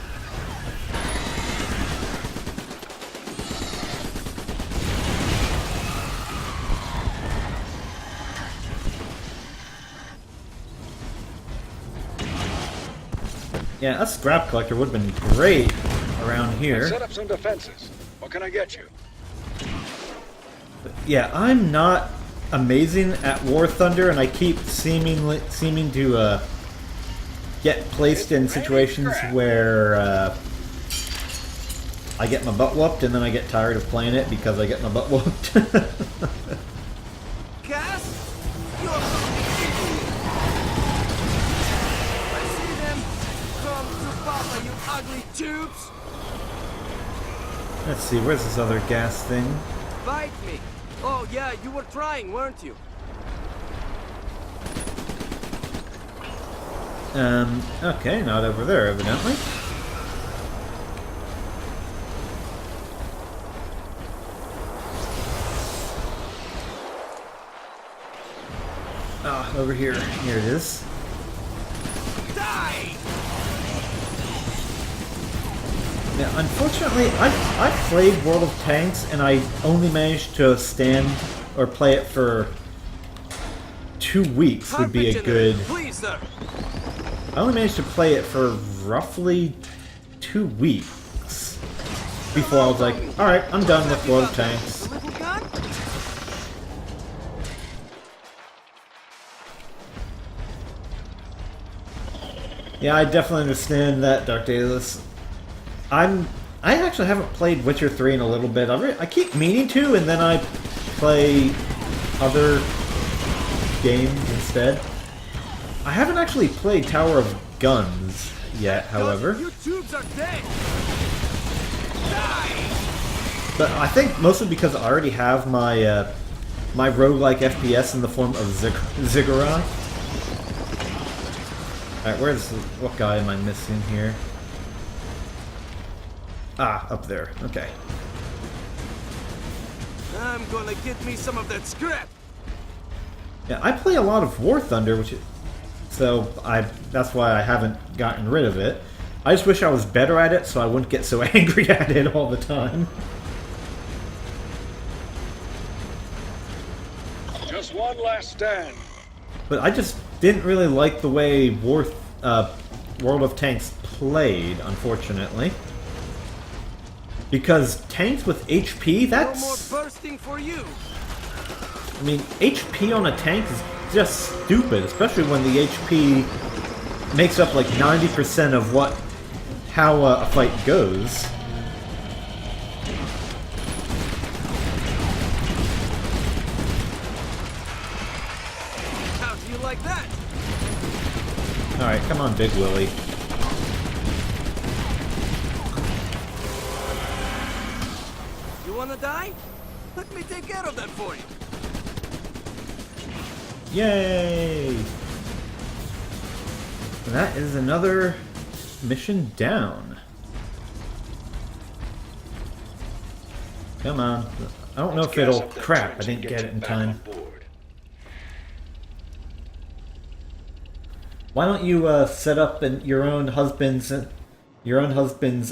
Yeah, a scrap collector would have been great around here. Set up some defenses. What can I get you? Yeah, I'm not amazing at War Thunder, and I keep seeming to get placed in situations where I get my butt whooped, and then I get tired of playing it because I get my butt whooped. Gas? You're I see them. Come to Papa, you ugly tubes. Let's see, where's this other gas thing? Bite me. Oh yeah, you were trying, weren't you? Okay, not over there, evidently. Ah, over here. Here it is. Die! Yeah, unfortunately, I've played World of Tanks, and I only managed to stand or play it for 2 weeks would be a good... Please, sir. I only managed to play it for roughly 2 weeks before I was like, alright, I'm done with World of Tanks. The little gun? Yeah, I definitely understand that, Dark Daedalus. I actually haven't played Witcher 3 in a little bit. I keep meaning to, and then I play other games instead. I haven't actually played Tower of Guns yet, however. You tubes are dead. Die! But I think mostly because I already have my my roguelike FPS in the form of Ziggurat. Alright, what guy am I missing here? Ah, up there. Okay. I'm gonna get me some of that scrap. Yeah, I play a lot of War Thunder, that's why I haven't gotten rid of it. I just wish I was better at it so I wouldn't get so angry at it all the time. Just one last stand. But I just didn't really like the way World of Tanks played, unfortunately. Because tanks with HP, that's... No more bursting for you. I mean, HP on a tank is just stupid, especially when the HP makes up like 90% of how a fight goes. How do you like that? Alright, come on, Big Willie. You wanna die? Let me take care of that for you. Yay! And that is another mission down. Come on. I don't know if it'll... Crap, I didn't get it in time. Why don't you set up your own husband's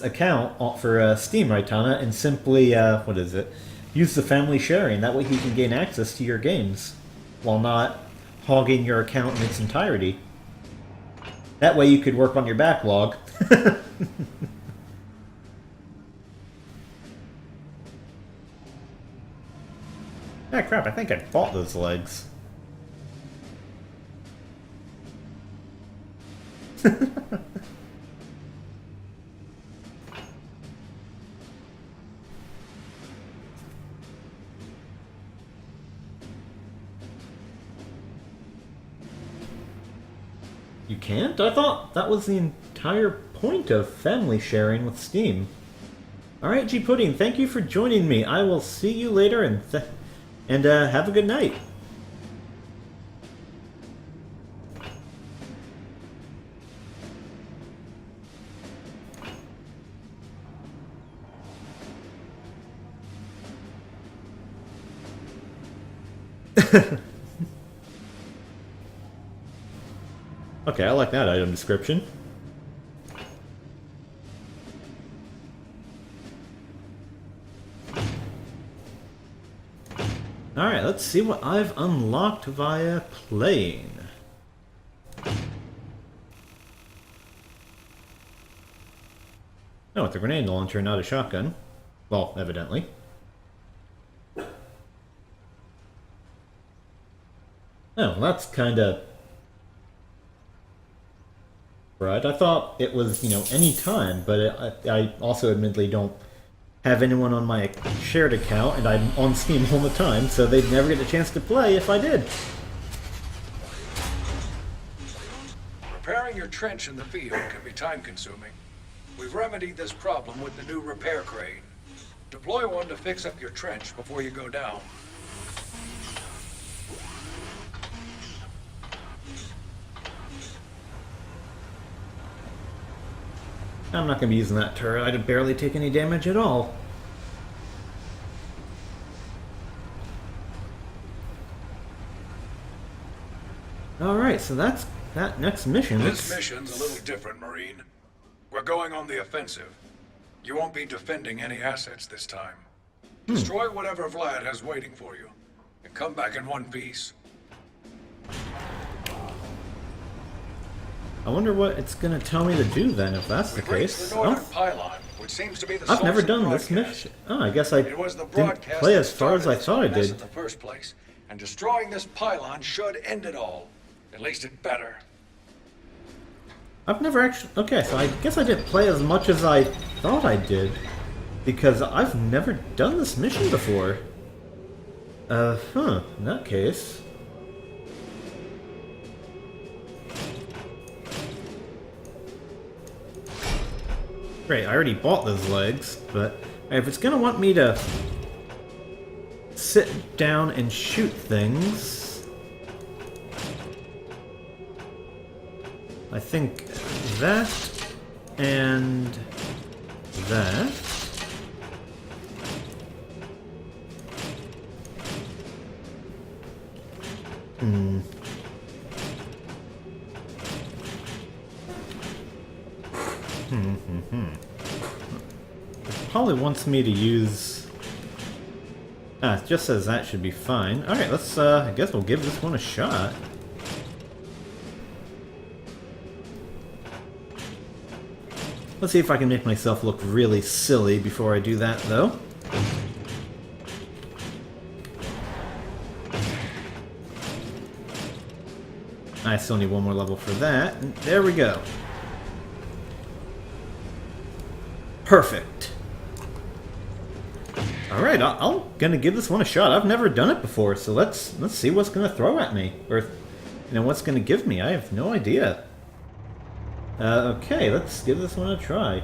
account for Steam, right, Tana, and simply what is it? Use the family sharing. That way he can gain access to your games while not hogging your account in its entirety. That way you could work on your backlog. Ah, crap, I think I bought those legs. You can't? I thought that was the entire point of family sharing with Steam. Alright, G Pudding, thank you for joining me. I will see you later, and have a good night. Okay, I like that item description. Alright, let's see what I've unlocked via playing. Oh, it's a grenade launcher, not a shotgun. Well, evidently. Oh, that's kinda... Right, I thought it was, any time, but I also admittedly don't have anyone on my shared account, and I'm on Steam all the time, so they'd never get a chance to play if I did. Repairing your trench in the field can be time-consuming. We've remedied this problem with the new repair crane. Deploy one to fix up your trench before you go down. I'm not going to be using that turret. I'd barely take any damage at all. Alright, so that's that next mission. This mission's a little different, Marine. We're going on the offensive. You won't be defending any assets this time. Destroy whatever Vlad has waiting for you, and come back in one piece. I wonder what it's going to tell me to do then, if that's the We've reached case. the northern pylon, which seems to be the I've never source of done this broadcast. mission. Oh, I guess I It was the didn't broadcast play that as far as I started thought I this mess did. in the first place, and destroying this pylon should end it all. At least it better. I've never actually... Okay, so I guess I didn't play as much as I thought I did. Because I've never done this mission before. In that case... Great, I already bought those legs, but if it's gonna want me to sit down and shoot things, I think that and that. It probably wants me to use... it just says that should be fine. Alright, let's, I guess we'll give this one a shot. Let's see if I can make myself look really silly before I do that, though. I still need one more level for that. And there we go. Perfect. Alright, I'm gonna give this one a shot. I've never done it before, so let's see what's gonna throw at me. Or, what's gonna give me. I have no idea. Okay, let's give this one a try.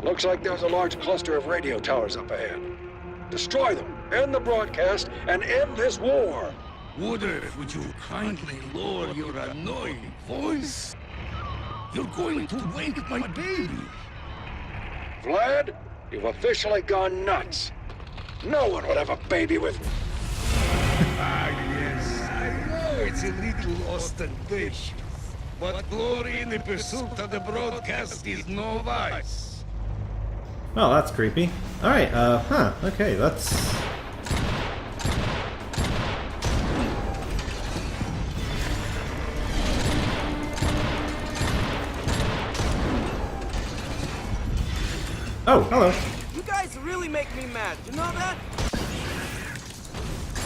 Looks like there's a large cluster of radio towers up ahead. Destroy them, end the broadcast, and end this war! Woodard, would you kindly lower your annoying voice? You're going to wake my baby. Vlad, you've officially gone nuts. No one would have a baby with... Ah, yes, I know it's a little ostentatious, but glory in the pursuit of the broadcast is no vice. Oh, that's creepy. Alright, okay, let's... Oh, hello. You guys really make me mad, you know that?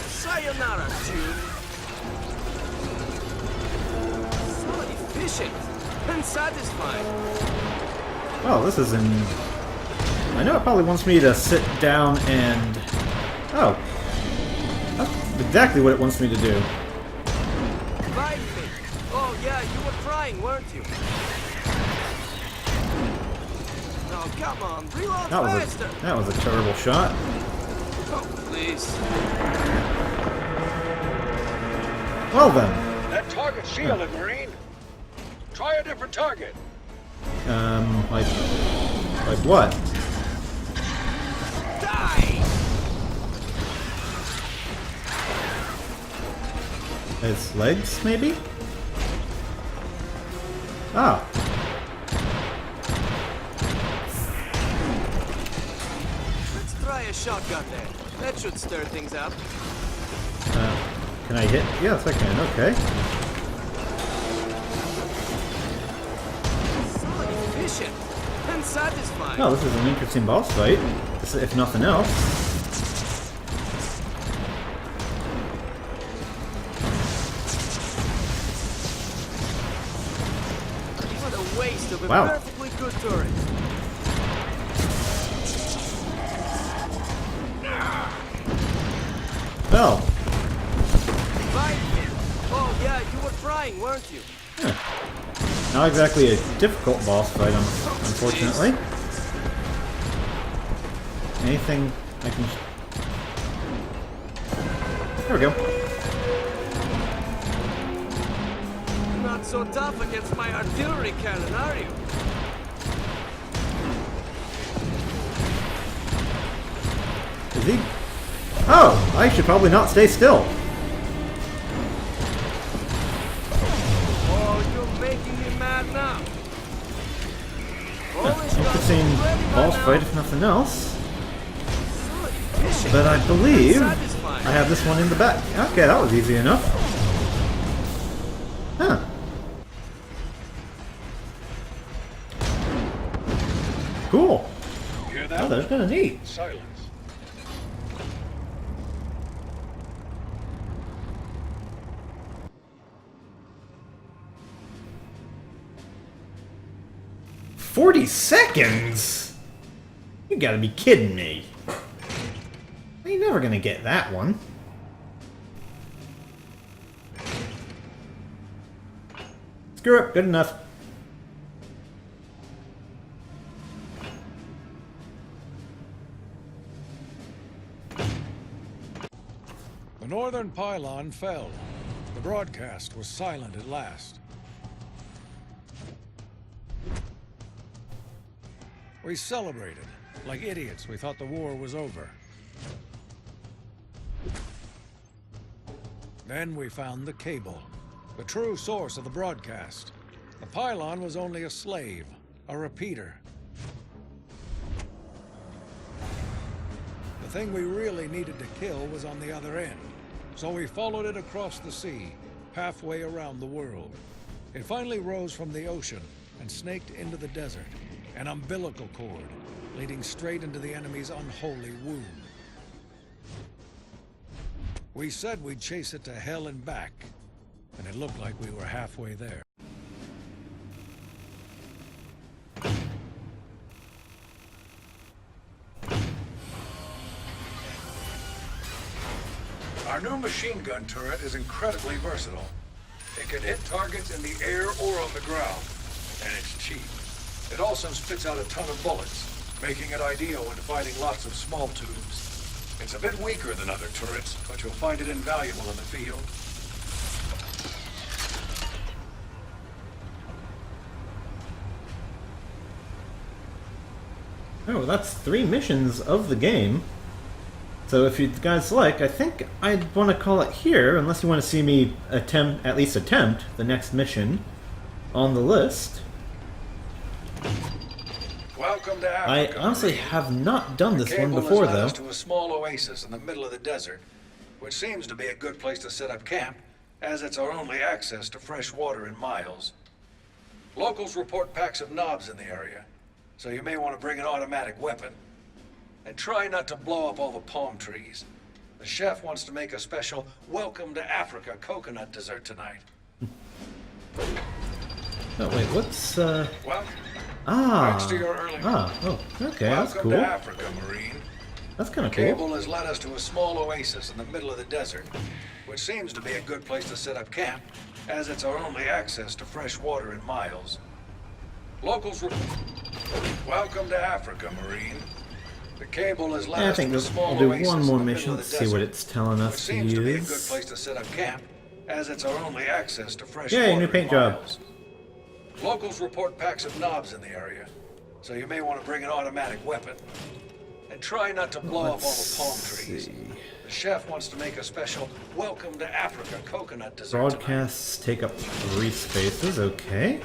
Sayonara, dude. So efficient and satisfying. Well, this is in... I know it probably wants me to sit down and... Oh. That's exactly what it wants me to do. Revive me. Oh yeah, you were trying, weren't you? Oh, come on, reload faster! That was a terrible shot. Oh, please. Well then. That target's shielded, Marine. Try a different target. Like what? Die! His legs, maybe? Ah. Let's try a shotgun there. That should stir things up. Can I hit? Yes, I can. Okay. So efficient and unsatisfying. Oh, this is an interesting boss fight, if nothing else. What a waste of a Wow. perfectly good turret. Well, Right. Oh yeah, you were trying, weren't you? not exactly a difficult boss fight, unfortunately. Anything I can... There we go. Not so tough against my artillery cannon, are you? Is he? Oh, I should probably not stay still. Oh, you're making me mad now. Interesting boss fight, if nothing else. But I believe I have this one in the back. Okay, that was easy enough. Huh. Cool. You hear Oh, that? that's kind of neat. Silence. $40? You gotta be kidding me. You're never gonna get that one. Screw it, good enough. The northern pylon fell. The broadcast was silent at last. We celebrated. Like idiots, we thought the war was over. Then we found the cable, the true source of the broadcast. The pylon was only a slave, a repeater. The thing we really needed to kill was on the other end. So we followed it across the sea, halfway around the world. It finally rose from the ocean and snaked into the desert, an umbilical cord leading straight into the enemy's unholy womb. We said we'd chase it to hell and back, and it looked like we were halfway there. Our new machine gun turret is incredibly versatile. It can hit targets in the air or on the ground, and it's cheap. It also spits out a ton of bullets, making it ideal when fighting lots of small tubes. It's a bit weaker than other turrets, but you'll find it invaluable in the field. Oh, that's 3 missions of the game. So if you guys like, I think I'd want to call it here, unless you want to see me at least attempt the next mission on the list. Welcome to I Africa. honestly Marine. have not done this one Cable before, has led though. us to a small oasis in the middle of the desert, which seems to be a good place to set up camp, as it's our only access to fresh water in miles. Locals report packs of knobs in the area, so you may want to bring an automatic weapon. And try not to blow up all the palm trees. The chef wants to make a special Welcome to Africa coconut dessert tonight. Oh, wait, what's, Well, thanks to your early... oh, okay, that's Welcome cool. to Africa, Marine. That's kind of Cable cool. has led us to a small oasis in the middle of the desert, which seems to be a good place to set up camp, as it's our only access to fresh water in miles. Locals Welcome to Africa, Marine. The cable has led Yeah, I us think to a small I'll do oasis one in more the mission, middle of the see what desert, it's telling which us to seems to be a good use. place to set up camp, as it's our only access to fresh Yay, water new in paint job. miles. Locals report packs of knobs in the area, so you may want to bring an automatic weapon. And try not to blow up all the palm trees. The chef wants to make a special Welcome to Africa coconut dessert tonight. Broadcasts take up 3 spaces, okay.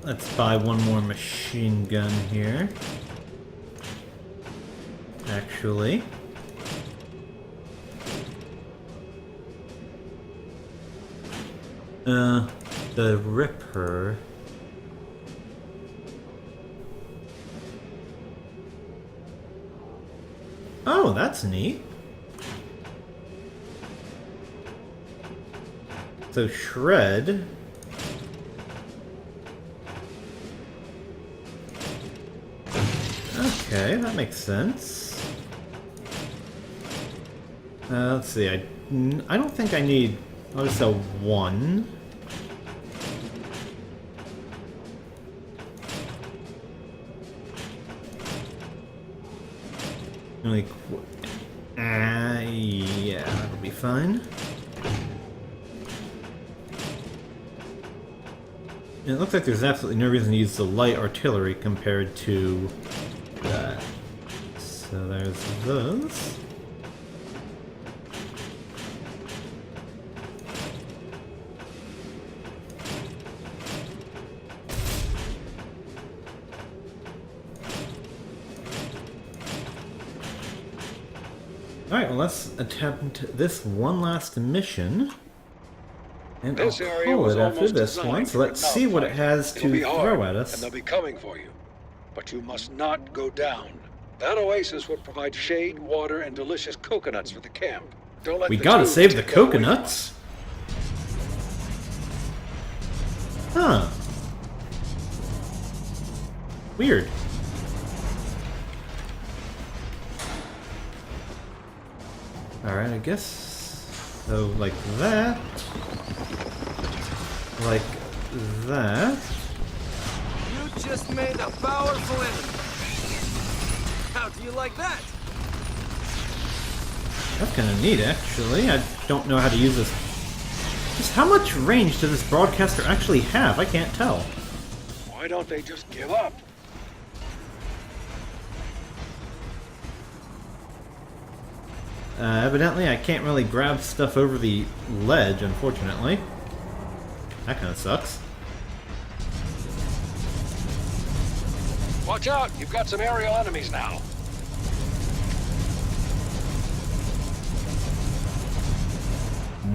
Let's buy one more machine gun here. Actually. The Ripper. Oh, that's neat. So Shred. Okay, that makes sense. Let's see, I don't think I need... I'll just sell one. Only... yeah, that'll be fine. And it looks like there's absolutely no reason to use the light artillery compared to that. So there's those. Alright, well let's attempt this one last mission. And This I'll area call was it after almost this designed one, so for a let's see what it dogfight. has to It'll be hard, throw at and us. they'll be coming for you. But you must not go down. That oasis will provide shade, water, and delicious coconuts for the camp. Don't let We the gotta tubes save the take that away from coconuts. Huh. Weird. Alright, I guess... So, like that. Like that. You just made a powerful enemy. How do you like that? That's kind of neat, actually. I don't know how to use this. Just how much range does this broadcaster actually have? I can't tell. Why don't they just give up? Evidently, I can't really grab stuff over the ledge, unfortunately. That kind of sucks. Watch out! You've got some aerial enemies now.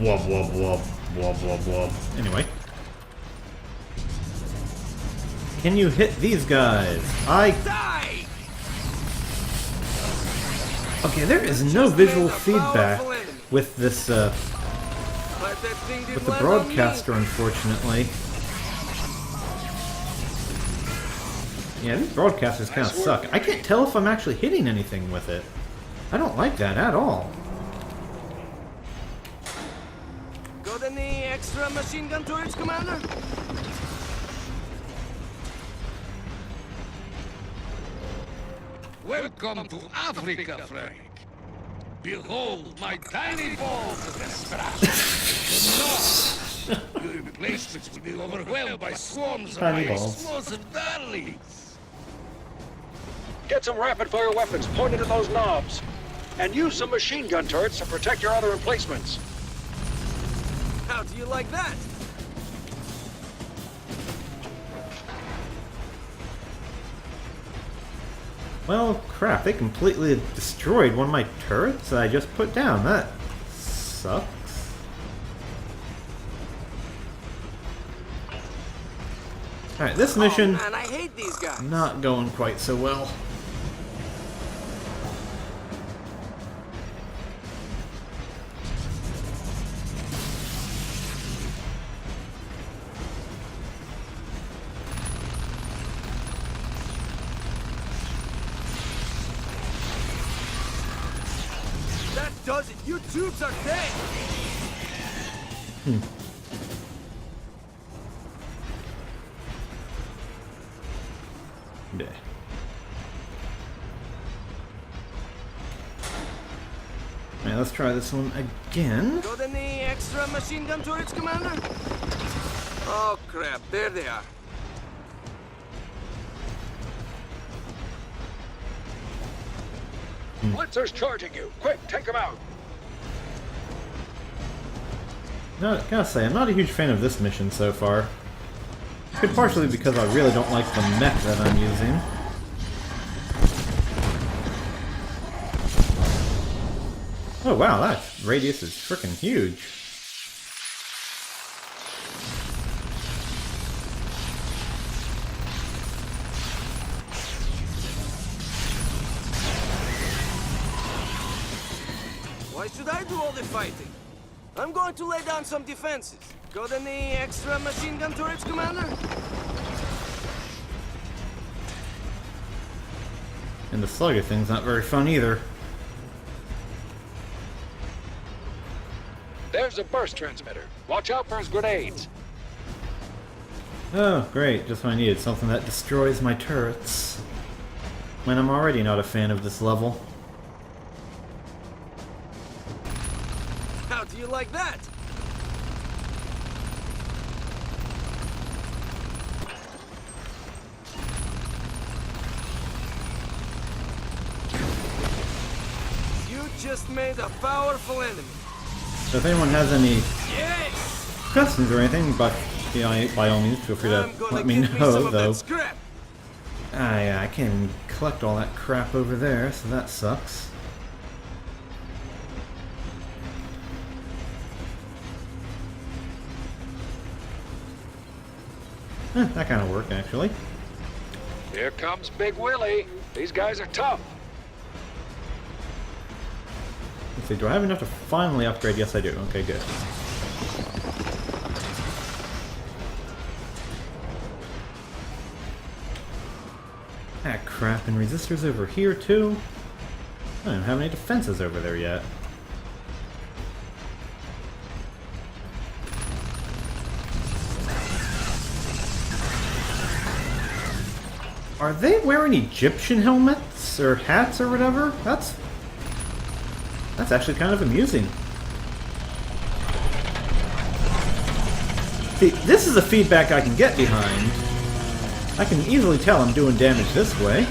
Wub, wub, wub, wub, wub, wub. Anyway. Can you hit these guys? Die! Okay, there is no visual feedback with this, But that thing did with the land on me. broadcaster, unfortunately. Yeah, these broadcasters kind of suck. I can't tell if I'm actually hitting anything with it. I don't like that at all. Got any extra machine gun turrets, Commander? Welcome to Africa, Frank. Behold my tiny balls of destruction. No, your replacements will be overwhelmed by swarms of Tiny my balls. explosive darlings. Get some rapid-fire weapons pointed at those knobs. And use some machine gun turrets to protect your other emplacements. How do you like that? Well, crap, they completely destroyed one of my turrets that I just put down. That sucks. Alright, this mission, Oh, man, I hate these guys. not going quite so well. That does it. You tubes are dead. Yeah. Alright, let's try this one again. Got any extra machine gun turrets, Commander? Oh, crap. There they are. Blitzer's charging you. Quick, take them out. No, gotta say, I'm not a huge fan of this mission so far. Could partially because I really don't like the mech that I'm using. Oh wow, that radius is freaking huge. Why should I do all the fighting? I'm going to lay down some defenses. Got any extra machine gun turrets, Commander? And the slugger thing's not very fun either. There's a burst transmitter. Watch out for his grenades. Oh, great. Just what I needed. Something that destroys my turrets. When I'm already not a fan of this level. How do you like that? You just made a powerful enemy. So if anyone has any Yes! questions or anything, but by all means, feel free to let me know, though. I can't even collect all that crap over there, so that sucks. That kind of worked, actually. Here comes Big Willie. These guys are tough. Let's see, do I have enough to finally upgrade? Yes, I do. Okay, good. Ah, crap, and resistors over here, too? I don't have any defenses over there yet. Are they wearing Egyptian helmets? Or hats or whatever? That's actually kind of amusing. See, this is the feedback I can get behind. I can easily tell I'm doing damage this way.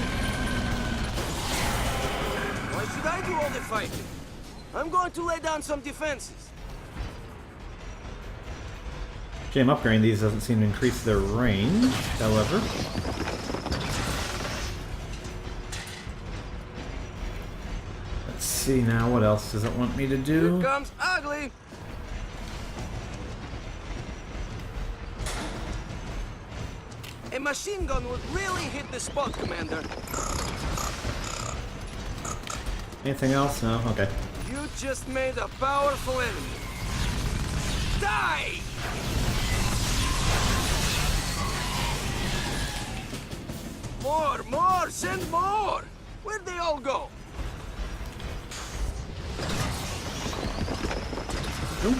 Why should I do all the fighting? I'm going to lay down some defenses. Shame upgrading these doesn't seem to increase their range, however. Let's see now, what else does it want me to do? Here comes Ugly. A machine gun would really hit the spot, Commander. Anything else? No? Okay. You just made a powerful enemy. Die! More! Send more! Where'd they all go? Ooh.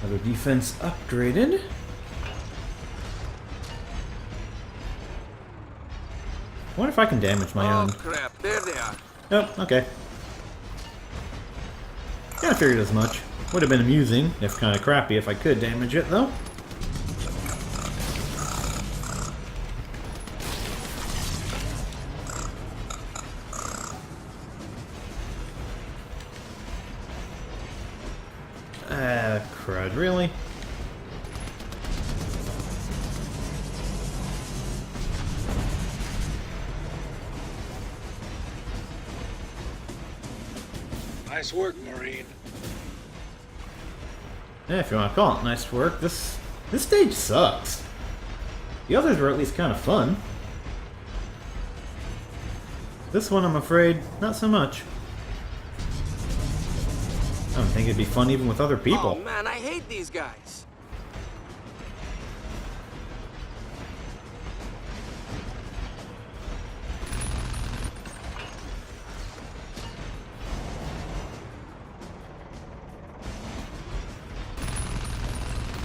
Another defense upgraded. I wonder if I can damage my own. Oh crap, there they are. Oh, okay. Kinda figured as much. Would have been amusing, if kinda crappy, if I could damage it, though. Crud, really? Nice work, Marine. Yeah, if you want to call it nice work, this stage sucks. The others were at least kind of fun. This one, I'm afraid, not so much. I don't think it'd be fun even with other people. Oh man, I hate these guys.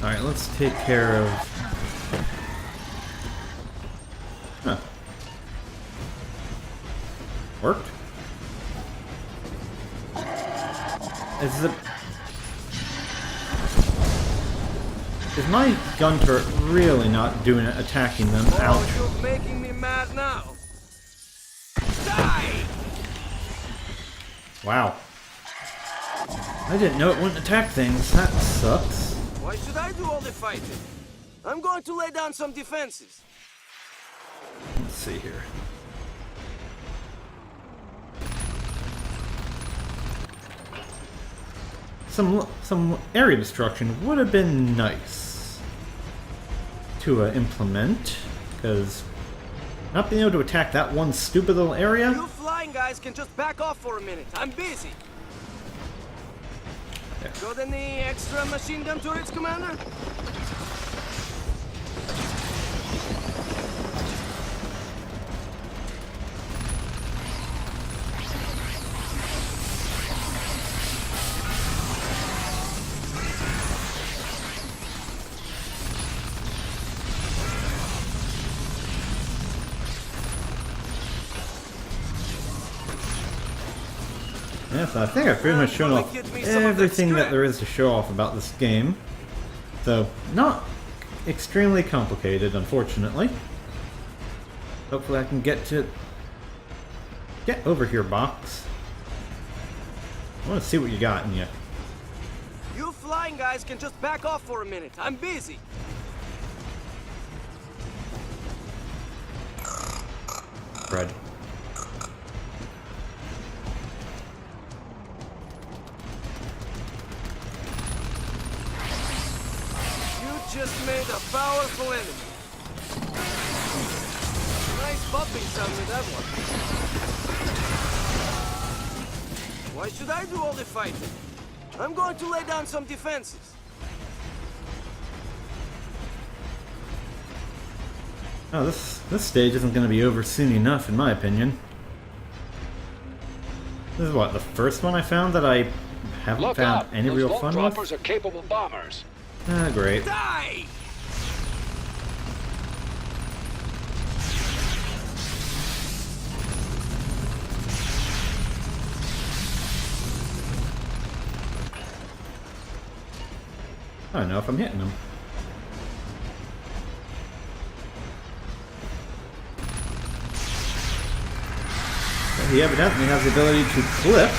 Alright, let's take care of... Huh. Worked? Is my gun turret really not doing it, attacking them? Ouch. Oh, you're making me mad now. Die! Wow. I didn't know it wouldn't attack things. That sucks. Why should I do all the fighting? I'm going to lay down some defenses. Let's see here. Some area destruction would have been nice to implement, because not being able to attack that one stupid little area. You flying guys can just back off for a minute. I'm busy. Got any extra machine gun turrets, Commander? Yes, I think I've pretty much shown off everything that there is to show off about this game. So, not extremely complicated, unfortunately. Hopefully I can get over here, box. I want to see what you got in you. You flying guys can just back off for a minute. I'm busy. Fred. Just made a powerful enemy. Nice bumping sound with that one. Why should I do all the fighting? I'm going to lay down some defenses. Oh, this stage isn't going to be over soon enough, in my opinion. This is what, the first one I found that I haven't found any real fun with? Those droppers are capable bombers. Ah, great. Die! I don't know if I'm hitting them. But he evidently has the ability to clip.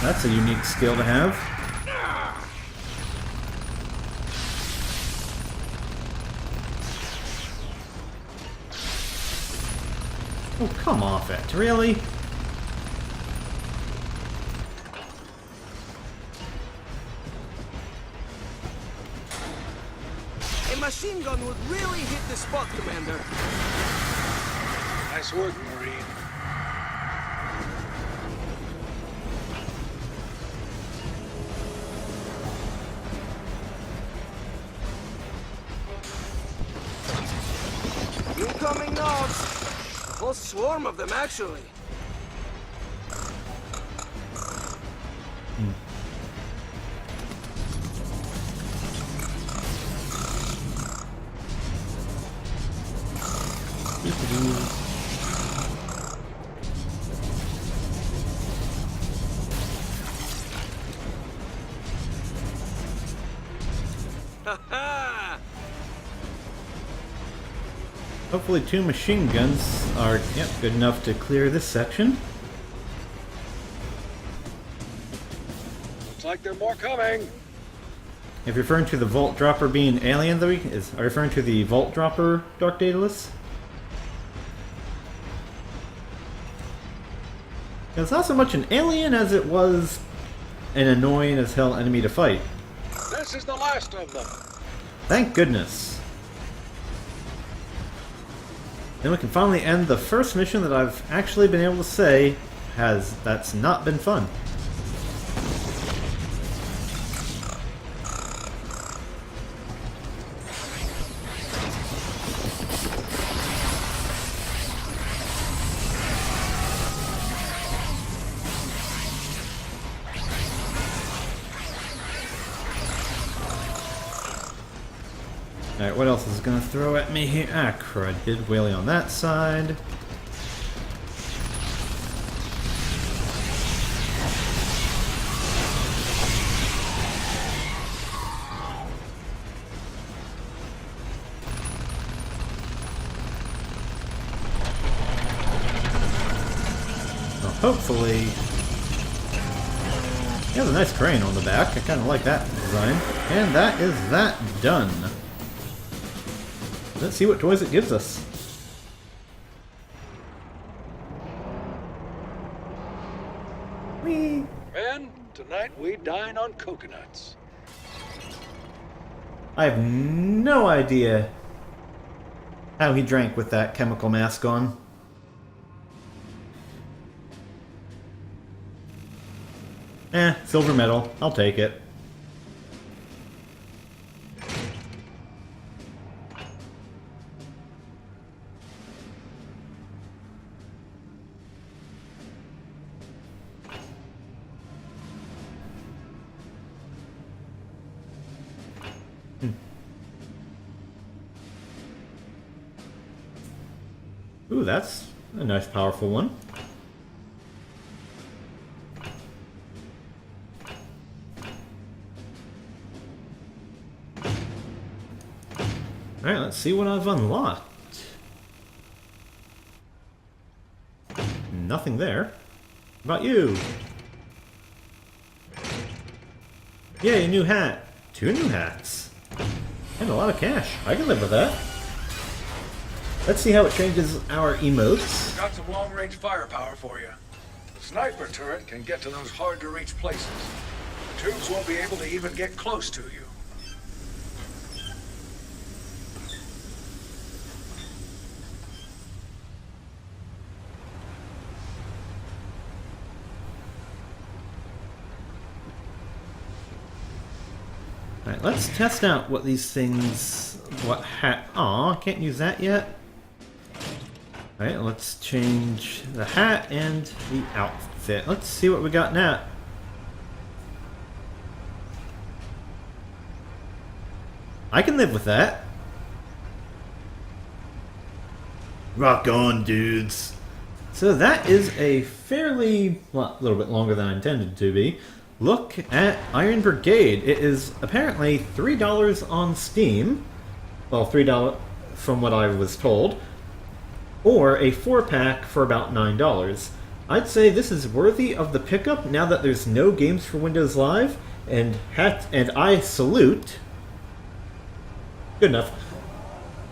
That's a unique skill to have. Oh, come off it. Really? A machine gun would really hit the spot, Commander. Nice work, Marine. Incoming knobs. A whole swarm of them, actually. Hopefully 2 machine guns are good enough to clear this section. Looks like there are more coming. If you're referring to the Vault Dropper being alien, though, are you referring to the Vault Dropper, Dark Daedalus? It's not so much an alien as it was an annoying as hell enemy to fight. This is the last of them. Thank goodness. Then we can finally end the first mission that I've actually been able to say that's not been fun. Alright, what else is gonna throw at me here? Ah, crud. Did whaley on that side. Well, hopefully... He has a nice crane on the back. I kind of like that design. And that is that done. Let's see what toys it gives us. Whee! Men, tonight we dine on coconuts. I have no idea how he drank with that chemical mask on. Silver medal. I'll take it. Ooh, that's a nice, powerful one. Alright, let's see what I've unlocked. Nothing there. How about you? Yay, new hat. 2 new hats. And a lot of cash. I can live with that. Let's see how it changes our emotes. Got some long-range firepower for you. The sniper turret can get to those hard-to-reach places. The tubes won't be able to even get close to you. Alright, let's test out what these things... What hat... Aw, can't use that yet. Alright, let's change the hat and the outfit. Let's see what we got now. I can live with that. Rock on, dudes. So that is a fairly, well, a little bit longer than I intended to be, look at Iron Brigade. It is apparently $3 on Steam. Well, $3 from what I was told. Or a 4-pack for about $9. I'd say this is worthy of the pickup now that there's no games for Windows Live, and I salute, good enough,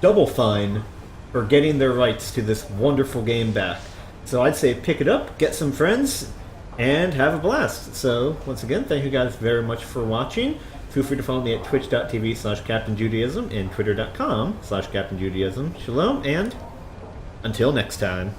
Double Fine for getting their rights to this wonderful game back. So I'd say pick it up, get some friends, and have a blast. So once again, thank you guys very much for watching. Feel free to follow me at twitch.tv/CaptainJudaism and twitter.com/CaptainJudaism. Shalom, and until next time.